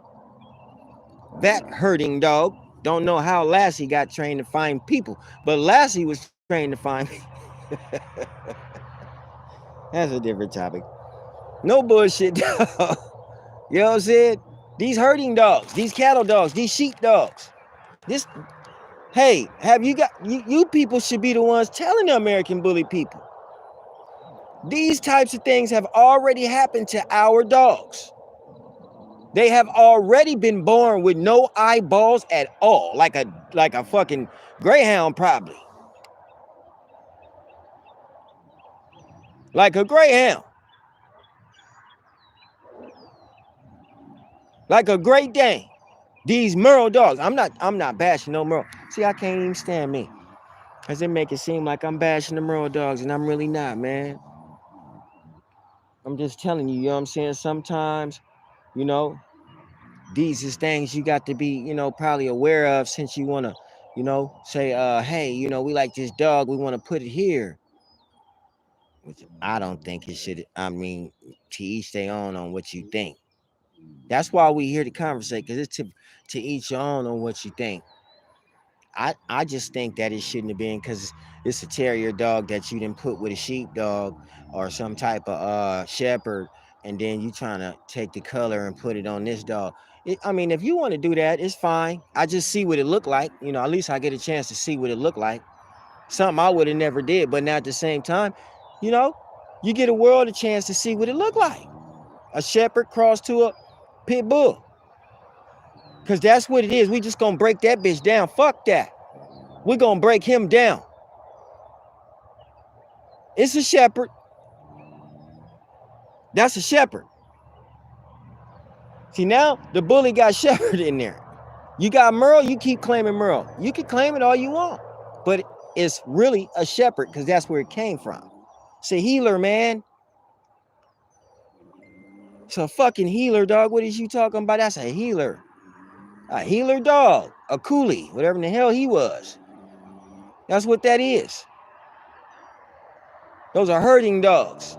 [SPEAKER 1] that herding dog, don't know how Lassie got trained to find people, but Lassie was trained to find That's a different topic. No bullshit, dog. You know what I'm saying? These herding dogs, these cattle dogs, these sheep dogs. Hey, have you got you people should be the ones telling the American Bully people. These types of things have already happened to our dogs. They have already been born with no eyeballs at all, like a fucking greyhound, probably. Like a greyhound. Like a Great Dane. These Merle dogs. I'm not bashing no Merle. See, I can't even stand me. Cause they make it seem like I'm bashing the Merle dogs, and I'm really not, man. I'm just telling you, you know what I'm saying? Sometimes, these is things you got to be, probably aware of, since you want to, say, hey, we like this dog, we want to put it here. Which I don't think it should. I mean, to each their own on what you think. That's why we here to conversate, because it's to each your own on what you think. I just think that it shouldn't have been, because it's a terrier dog that you didn't put with a sheepdog or some type of shepherd, and then you trying to take the color and put it on this dog. I mean, if you want to do that, it's fine. I just see what it looked like. You know, at least I get a chance to see what it looked like. Something I would have never did, but now at the same time, you know, you get a world a chance to see what it looked like. A shepherd crossed to a pit bull. Because that's what it is. We just going to break that bitch down. Fuck that. We're going to break him down. It's a shepherd. That's a shepherd. See, now the bully got shepherd in there. You got Merle, you keep claiming Merle. You can claim it all you want. But it's really a shepherd because that's where it came from. It's a healer, man. It's a fucking healer, dog. What is you talking about? That's a healer. A healer dog. A coolie. Whatever in the hell he was. That's what that is. Those are herding dogs.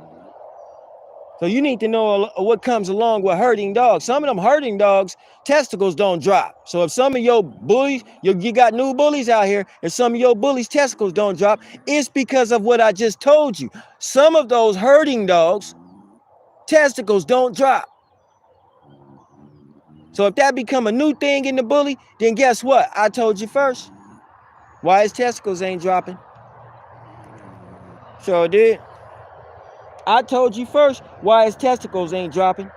[SPEAKER 1] So you need to know what comes along with herding dogs. Some of them herding dogs, testicles don't drop. So if some of your bullies, you got new bullies out here, and some of your bullies' testicles don't drop, it's because of what I just told you. Some of those herding dogs, testicles don't drop. So if that become a new thing in the bully, then guess what? I told you first. Why his testicles ain't dropping? Sure did. I told you first why his testicles ain't dropping.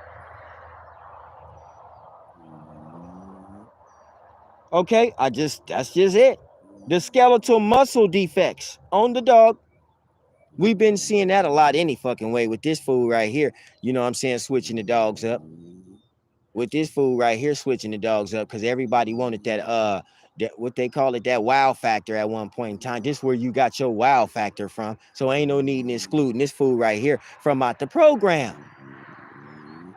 [SPEAKER 1] Okay, that's just it. The skeletal muscle defects on the dog. We've been seeing that a lot any fucking way with this fool right here. You know what I'm saying? Switching the dogs up. With this fool right here, switching the dogs up because everybody wanted that what they call it, that wow factor at one point in time. This is where you got your wow factor from. So ain't no need in excluding this fool right here from out the program.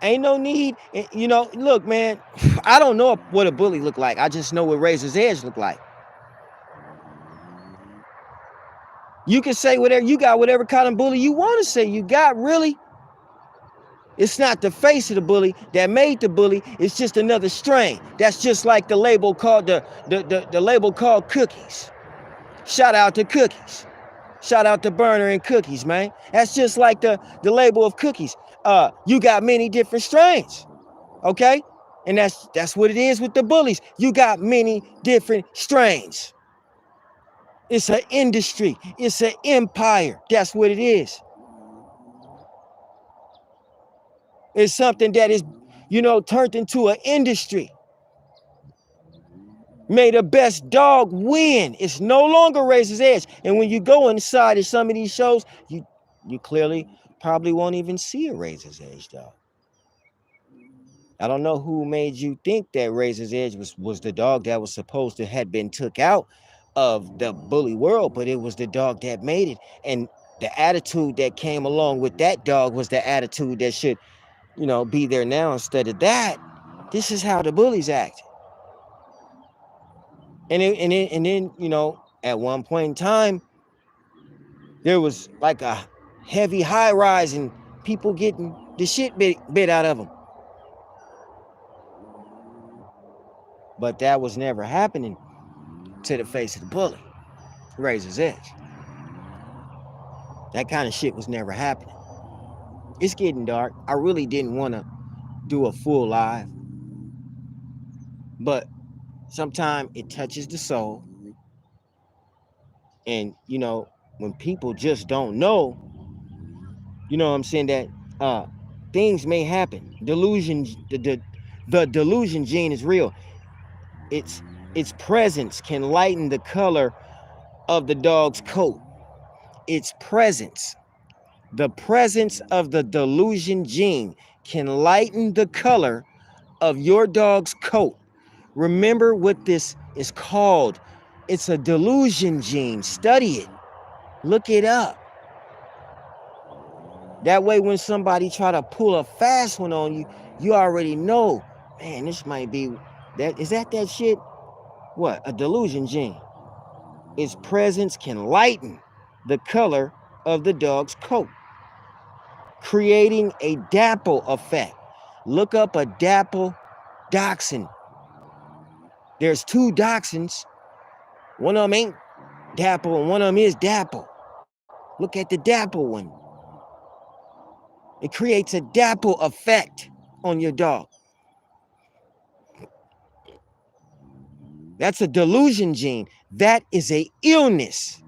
[SPEAKER 1] Ain't no need. You know, look, man, I don't know what a bully look like. I just know what Razor's Edge look like. You can say whatever, you got whatever kind of bully you want to say. You got, really. It's not the face of the bully that made the bully. It's just another strain. That's just like the label called the label called Cookies. Shout out to Cookies. Shout out to Burner and Cookies, man. That's just like the label of Cookies. You got many different strains. Okay? And that's what it is with the bullies. You got many different strains. It's an industry. It's an empire. That's what it is. It's something that is, you know, turned into an industry. May the best dog win. It's no longer Razor's Edge. And when you go inside of some of these shows, you clearly probably won't even see a Razor's Edge dog. I don't know who made you think that Razor's Edge was the dog that was supposed to had been took out of the bully world, but it was the dog that made it. And the attitude that came along with that dog was the attitude that should, you know, be there now instead of that. This is how the bullies act. And then, you know, at one point in time, there was like a heavy high rise and people getting the shit bit out of them. But that was never happening to the face of the bully, Razor's Edge. That kind of shit was never happening. It's getting dark. I really didn't want to do a full live, but sometimes it touches the soul. And, you know, when people just don't know, you know what I'm saying, that things may happen. Delusion, the delusion gene is real. Its presence can lighten the color of the dog's coat. Its presence, the presence of the delusion gene can lighten the color of your dog's coat. Remember what this is called. It's a delusion gene. Study it. Look it up. That way when somebody try to pull a fast one on you, you already know, man, this might be that. Is that shit? What? A delusion gene. Its presence can lighten the color of the dog's coat, creating a dapple effect. Look up a dapple dachshund. There's two dachshunds. One of them ain't dapple and one of them is dapple. Look at the dapple one. It creates a dapple effect on your dog. That's a delusion gene. That is a illness.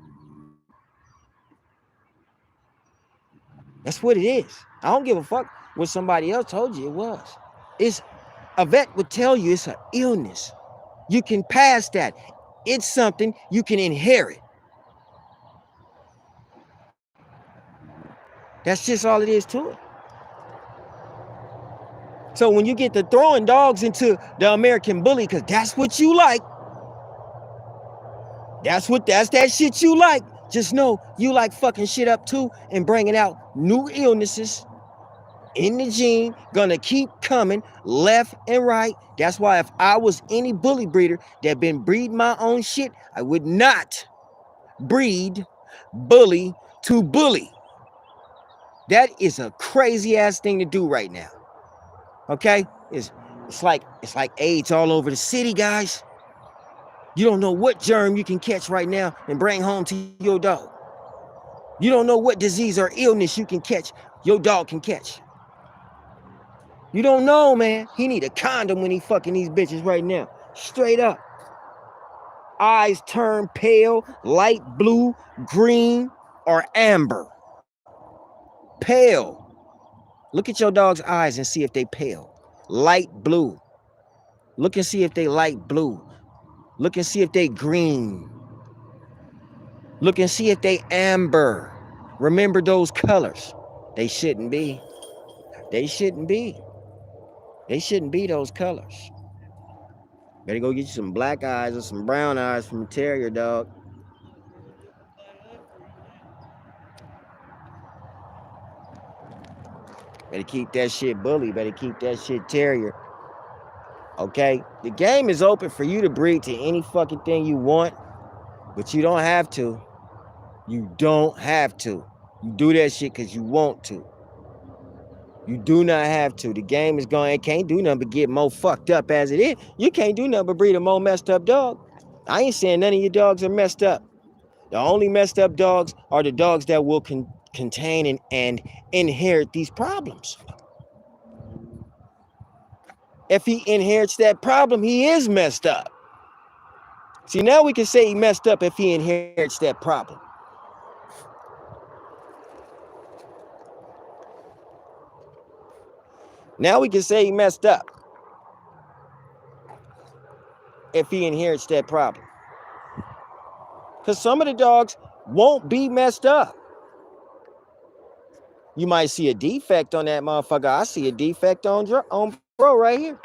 [SPEAKER 1] That's what it is. I don't give a fuck what somebody else told you it was. It's a vet would tell you it's an illness. You can pass that. It's something you can inherit. That's just all it is to it. So when you get to throwing dogs into the American Bully, because that's what you like, that's that shit you like. Just know you like fucking shit up too and bringing out new illnesses in the gene, gonna keep coming left and right. That's why if I was any bully breeder that been breeding my own shit, I would not breed bully to bully. That is a crazy ass thing to do right now. Okay? It's like AIDS all over the city, guys. You don't know what germ you can catch right now and bring home to your dog. You don't know what disease or illness you can catch, your dog can catch. You don't know, man. He need a condom when he fucking these bitches right now. Straight up. Eyes turn pale, light blue, green, or amber. Pale. Look at your dog's eyes and see if they pale. Light blue. Look and see if they light blue. Look and see if they green. Look and see if they amber. Remember those colors. They shouldn't be. They shouldn't be. They shouldn't be those colors. Better go get you some black eyes or some brown eyes from a terrier, dog. Better keep that shit bully. Better keep that shit terrier. Okay? The game is open for you to breed to any fucking thing you want, but you don't have to. You don't have to. You do that shit because you want to. You do not have to. The game is going, it can't do nothing but get more fucked up as it is. You can't do nothing but breed a more messed up dog. I ain't saying none of your dogs are messed up. The only messed up dogs are the dogs that will contain and inherit these problems. If he inherits that problem, he is messed up. See, now we can say he messed up if he inherits that problem. Now we can say he messed up if he inherits that problem. Because some of the dogs won't be messed up. You might see a defect on that motherfucker. I see a defect on bro right here.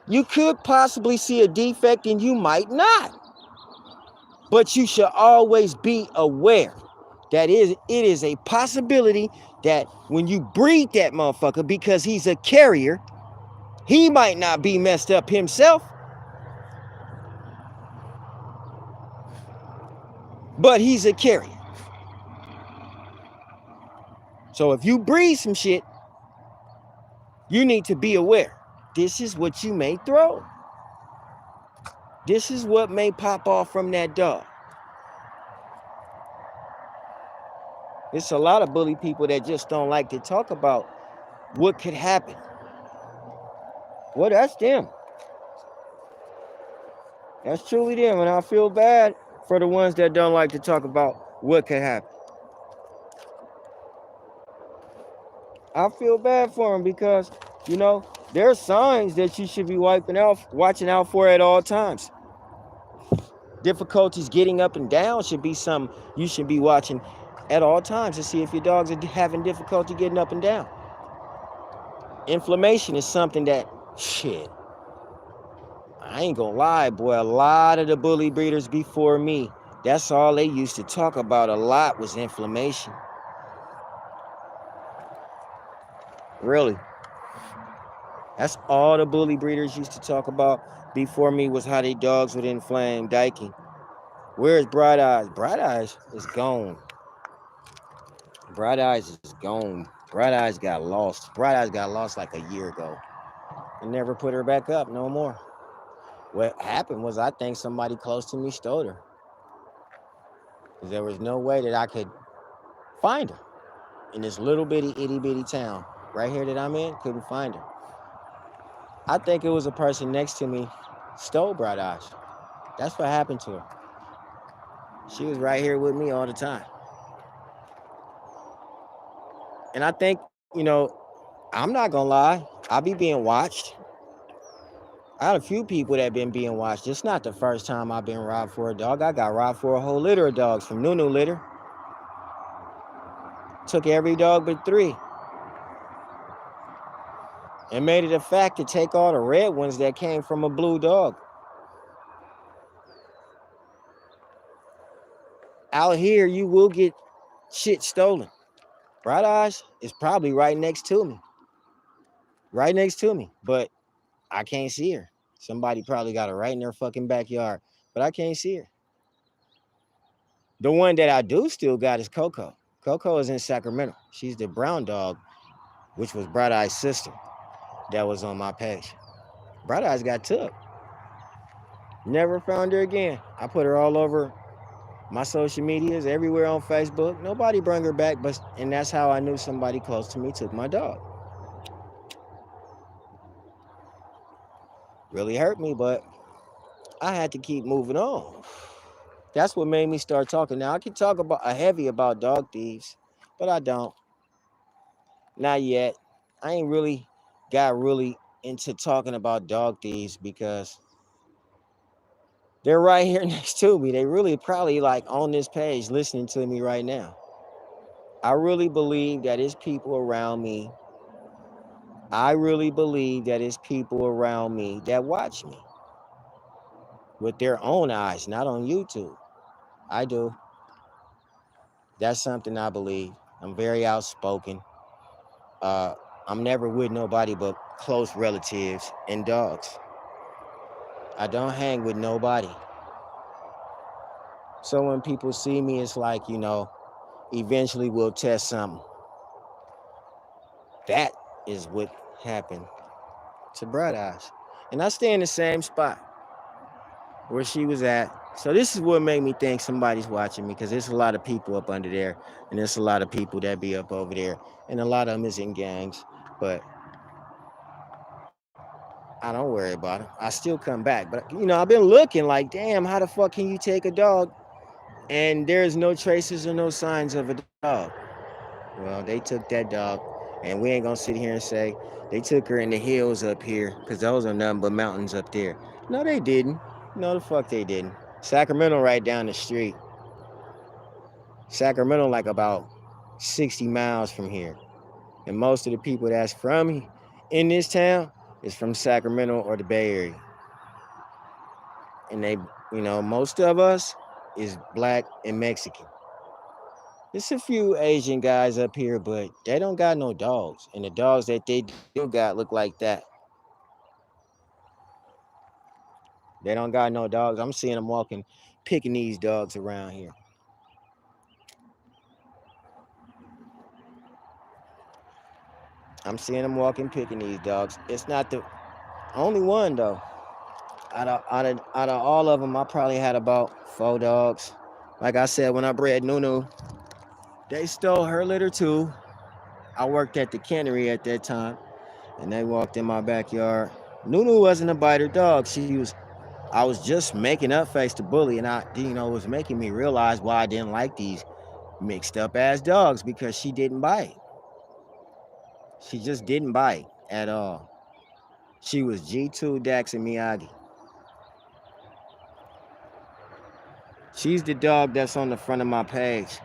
[SPEAKER 1] You could possibly see a defect and you might not. But you should always be aware that it is a possibility that when you breed that motherfucker, because he's a carrier, he might not be messed up himself, but he's a carrier. So if you breed some shit, you need to be aware. This is what you may throw. This is what may pop off from that dog. It's a lot of bully people that just don't like to talk about what could happen. Well, that's them. That's truly them. And I feel bad for the ones that don't like to talk about what could happen. I feel bad for them because, you know, there are signs that you should be watching out for at all times. Difficulties getting up and down should be something you should be watching at all times to see if your dogs are having difficulty getting up and down. Inflammation is something that, shit, I ain't gonna lie, boy, a lot of the bully breeders before me, that's all they used to talk about a lot was inflammation. Really. That's all the bully breeders used to talk about before me was how their dogs would inflame Daikin. Where's Bright Eyes? Bright Eyes is gone. Bright Eyes is gone. Bright Eyes got lost. Bright Eyes got lost like a year ago. And never put her back up no more. What happened was I think somebody close to me stole her. Because there was no way that I could find her. In this little bitty, itty bitty town right here that I'm in, couldn't find her. I think it was a person next to me stole Bright Eyes. That's what happened to her. She was right here with me all the time. And I think, I'm not gonna lie, I be being watched. I had a few people that been being watched. It's not the first time I've been robbed for a dog. I got robbed for a whole litter of dogs from Nunu litter. Took every dog but 3. And made it a fact to take all the red ones that came from a blue dog. Out here, you will get shit stolen. Bright Eyes is probably right next to me. Right next to me. But I can't see her. Somebody probably got her right in their fucking backyard. But I can't see her. The one that I do still got is Coco. Coco is in Sacramento. She's the brown dog, which was Bright Eyes' sister that was on my page. Bright Eyes got took. Never found her again. I put her all over my social medias, everywhere on Facebook. Nobody brought her back, and that's how I knew somebody close to me took my dog. Really hurt me, but I had to keep moving on. That's what made me start talking. Now I can talk about heavy about dog thieves, but I don't. Not yet. I ain't really got into talking about dog thieves because they're right here next to me. They really probably like on this page listening to me right now. I really believe that it's people around me. I really believe that it's people around me that watch me with their own eyes, not on YouTube. I do. That's something I believe. I'm very outspoken. I'm never with nobody but close relatives and dogs. I don't hang with nobody. So when people see me, it's like, eventually we'll test something. That is what happened to Bright Eyes. And I stay in the same spot where she was at. So this is what made me think somebody's watching me, because there's a lot of people up under there, and there's a lot of people that be up over there, and a lot of them is in gangs. But I don't worry about it. I still come back. But I've been looking like, damn, how the fuck can you take a dog and there's no traces or no signs of a dog? Well, they took that dog, and we ain't gonna sit here and say they took her in the hills up here, because those are nothing but mountains up there. No, they didn't. No, the fuck they didn't. Sacramento right down the street. Sacramento like about 60 miles from here. And most of the people that's from in this town is from Sacramento or the Bay Area. And they, most of us is black and Mexican. There's a few Asian guys up here, but they don't got no dogs. And the dogs that they do got look like that. They don't got no dogs. I'm seeing them walking, picking these dogs around here. I'm seeing them walking, picking these dogs. It's not the only one, though. Out of all of them, I probably had about 4 dogs. Like I said, when I bred Nunu, they stole her litter too. I worked at the cannery at that time, and they walked in my backyard. Nunu wasn't a biter dog. I was just making up face to bully, and it was making me realize why I didn't like these mixed up ass dogs, because she didn't bite. She just didn't bite at all. She was G2 Dax and Miyagi. She's the dog that's on the front of my page,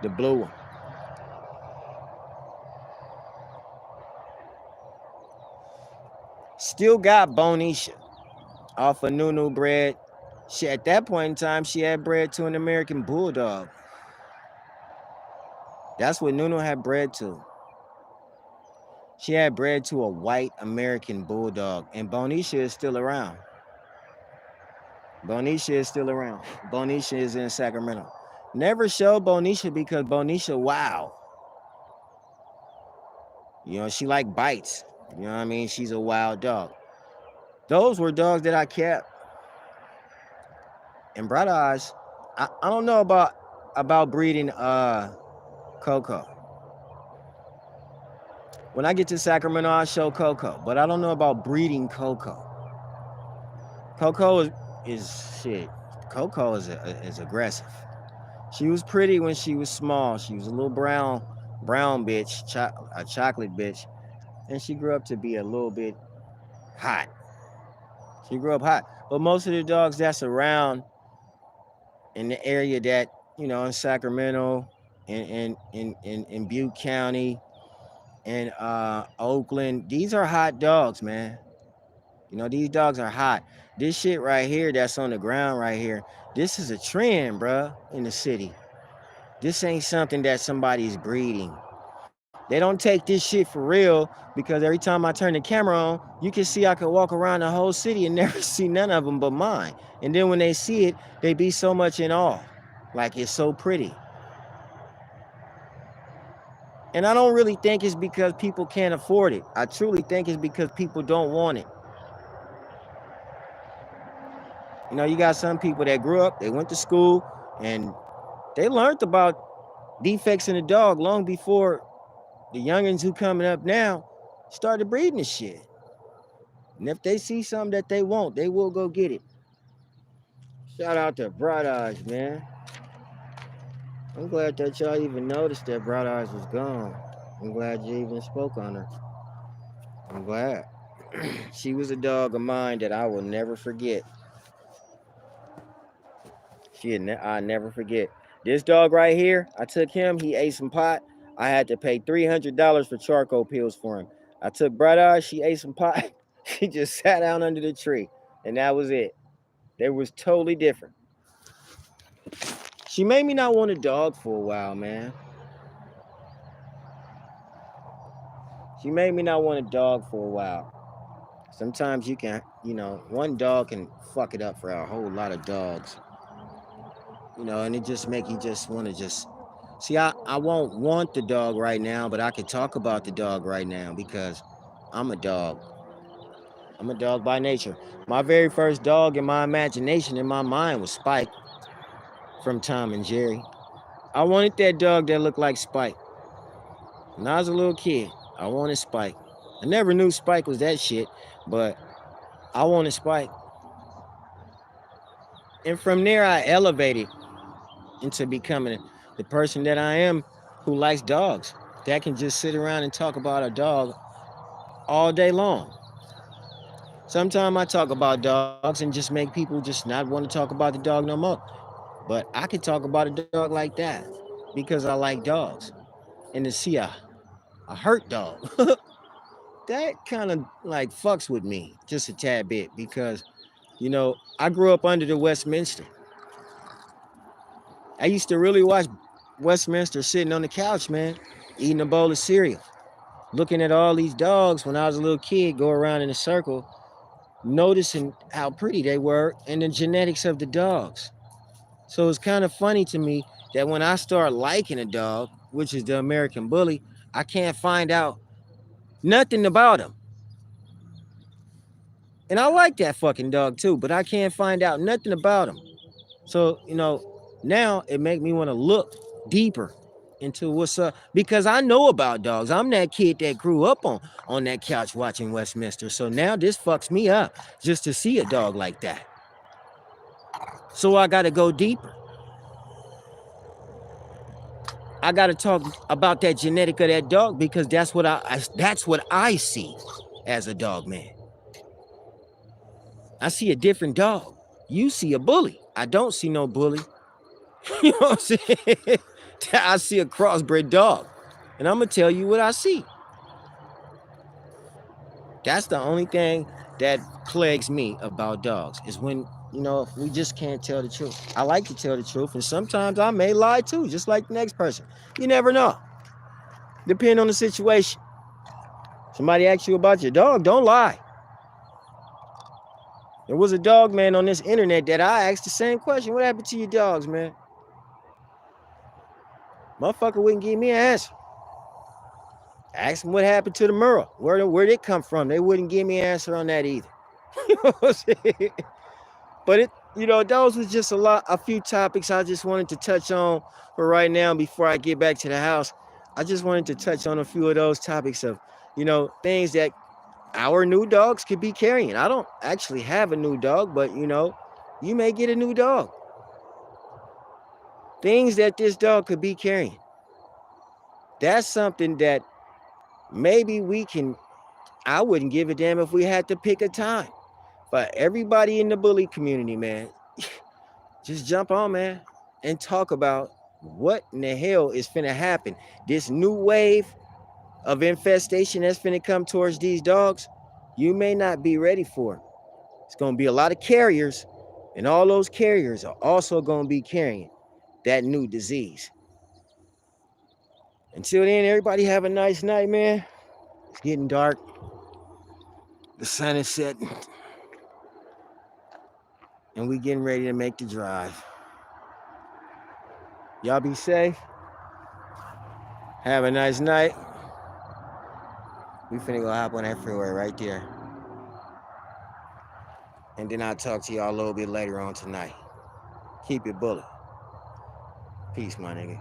[SPEAKER 1] the blue one. Still got Bonisha off of Nunu bred. At that point in time, she had bred to an American Bulldog. That's what Nunu had bred to. She had bred to a white American Bulldog, and Bonisha is still around. Bonisha is still around. Bonisha is in Sacramento. Never showed Bonisha because Bonisha, wow. She like bites. You know what I mean? She's a wild dog. Those were dogs that I kept. And Bright Eyes, I don't know about breeding Coco. When I get to Sacramento, I'll show Coco, but I don't know about breeding Coco. Coco is shit. Coco is aggressive. She was pretty when she was small. She was a little brown bitch, a chocolate bitch, and she grew up to be a little bit hot. She grew up hot. But most of the dogs that's around in the area that, in Sacramento, in Butte County, and Oakland, these are hot dogs, man. These dogs are hot. This shit right here that's on the ground right here, this is a trend, bruh, in the city. This ain't something that somebody's breeding. They don't take this shit for real because every time I turn the camera on, you can see I could walk around the whole city and never see none of them but mine. And then when they see it, they be so much in awe. Like it's so pretty. And I don't really think it's because people can't afford it. I truly think it's because people don't want it. You got some people that grew up, they went to school, and they learned about defects in the dog long before the youngins who coming up now started breeding this shit. And if they see something that they want, they will go get it. Shout out to Bright Eyes, man. I'm glad that y'all even noticed that Bright Eyes was gone. I'm glad you even spoke on her. I'm glad. She was a dog of mine that I will never forget. I never forget. This dog right here, I took him. He ate some pot. I had to pay $300 for charcoal pills for him. I took Bright Eyes. She ate some pot. She just sat down under the tree, and that was it. They was totally different. She made me not want a dog for a while, man. She made me not want a dog for a while. Sometimes you can, one dog can fuck it up for a whole lot of dogs. And it just make you just want to just see. I won't want the dog right now, but I could talk about the dog right now because I'm a dog. I'm a dog by nature. My very first dog in my imagination, in my mind, was Spike from Tom and Jerry. I wanted that dog that looked like Spike. When I was a little kid, I wanted Spike. I never knew Spike was that shit, but I wanted Spike. And from there, I elevated into becoming the person that I am who likes dogs, that can just sit around and talk about a dog all day long. Sometimes I talk about dogs and just make people just not want to talk about the dog no more. But I could talk about a dog like that because I like dogs. And to see a hurt dog, that kind of like fucks with me just a tad bit because, I grew up under the Westminster. I used to really watch Westminster sitting on the couch, man, eating a bowl of cereal, looking at all these dogs when I was a little kid go around in a circle, noticing how pretty they were and the genetics of the dogs. So it's kind of funny to me that when I start liking a dog, which is the American Bully, I can't find out nothing about him. And I like that fucking dog too, but I can't find out nothing about him. So, now it make me want to look deeper into what's up because I know about dogs. I'm that kid that grew up on that couch watching Westminster. So now this fucks me up just to see a dog like that. So I got to go deeper. I got to talk about that genetic of that dog because that's what I see as a dog man. I see a different dog. You see a bully. I don't see no bully. You know what I'm saying? I see a crossbred dog. And I'm going to tell you what I see. That's the only thing that plagues me about dogs is when, we just can't tell the truth. I like to tell the truth, and sometimes I may lie too, just like the next person. You never know. Depending on the situation. Somebody asks you about your dog, don't lie. There was a dog man on this internet that I asked the same question. What happened to your dogs, man? Motherfucker wouldn't give me an answer. Ask them what happened to the Merle. Where'd it come from? They wouldn't give me an answer on that either. You know what I'm saying? But those was just a few topics I just wanted to touch on for right now before I get back to the house. I just wanted to touch on a few of those topics of, things that our new dogs could be carrying. I don't actually have a new dog, but you know, you may get a new dog. Things that this dog could be carrying. That's something that maybe we can. I wouldn't give a damn if we had to pick a time. But everybody in the bully community, man, just jump on, man, and talk about what in the hell is finna happen. This new wave of infestation that's finna come towards these dogs, you may not be ready for it. It's gonna be a lot of carriers, and all those carriers are also gonna be carrying that new disease. Until then, everybody have a nice night, man. It's getting dark. The sun is setting. And we getting ready to make the drive. Y'all be safe. Have a nice night. We finna go hop on that freeway right there. And then I'll talk to y'all a little bit later on tonight. Keep it bullet. Peace, my nigga.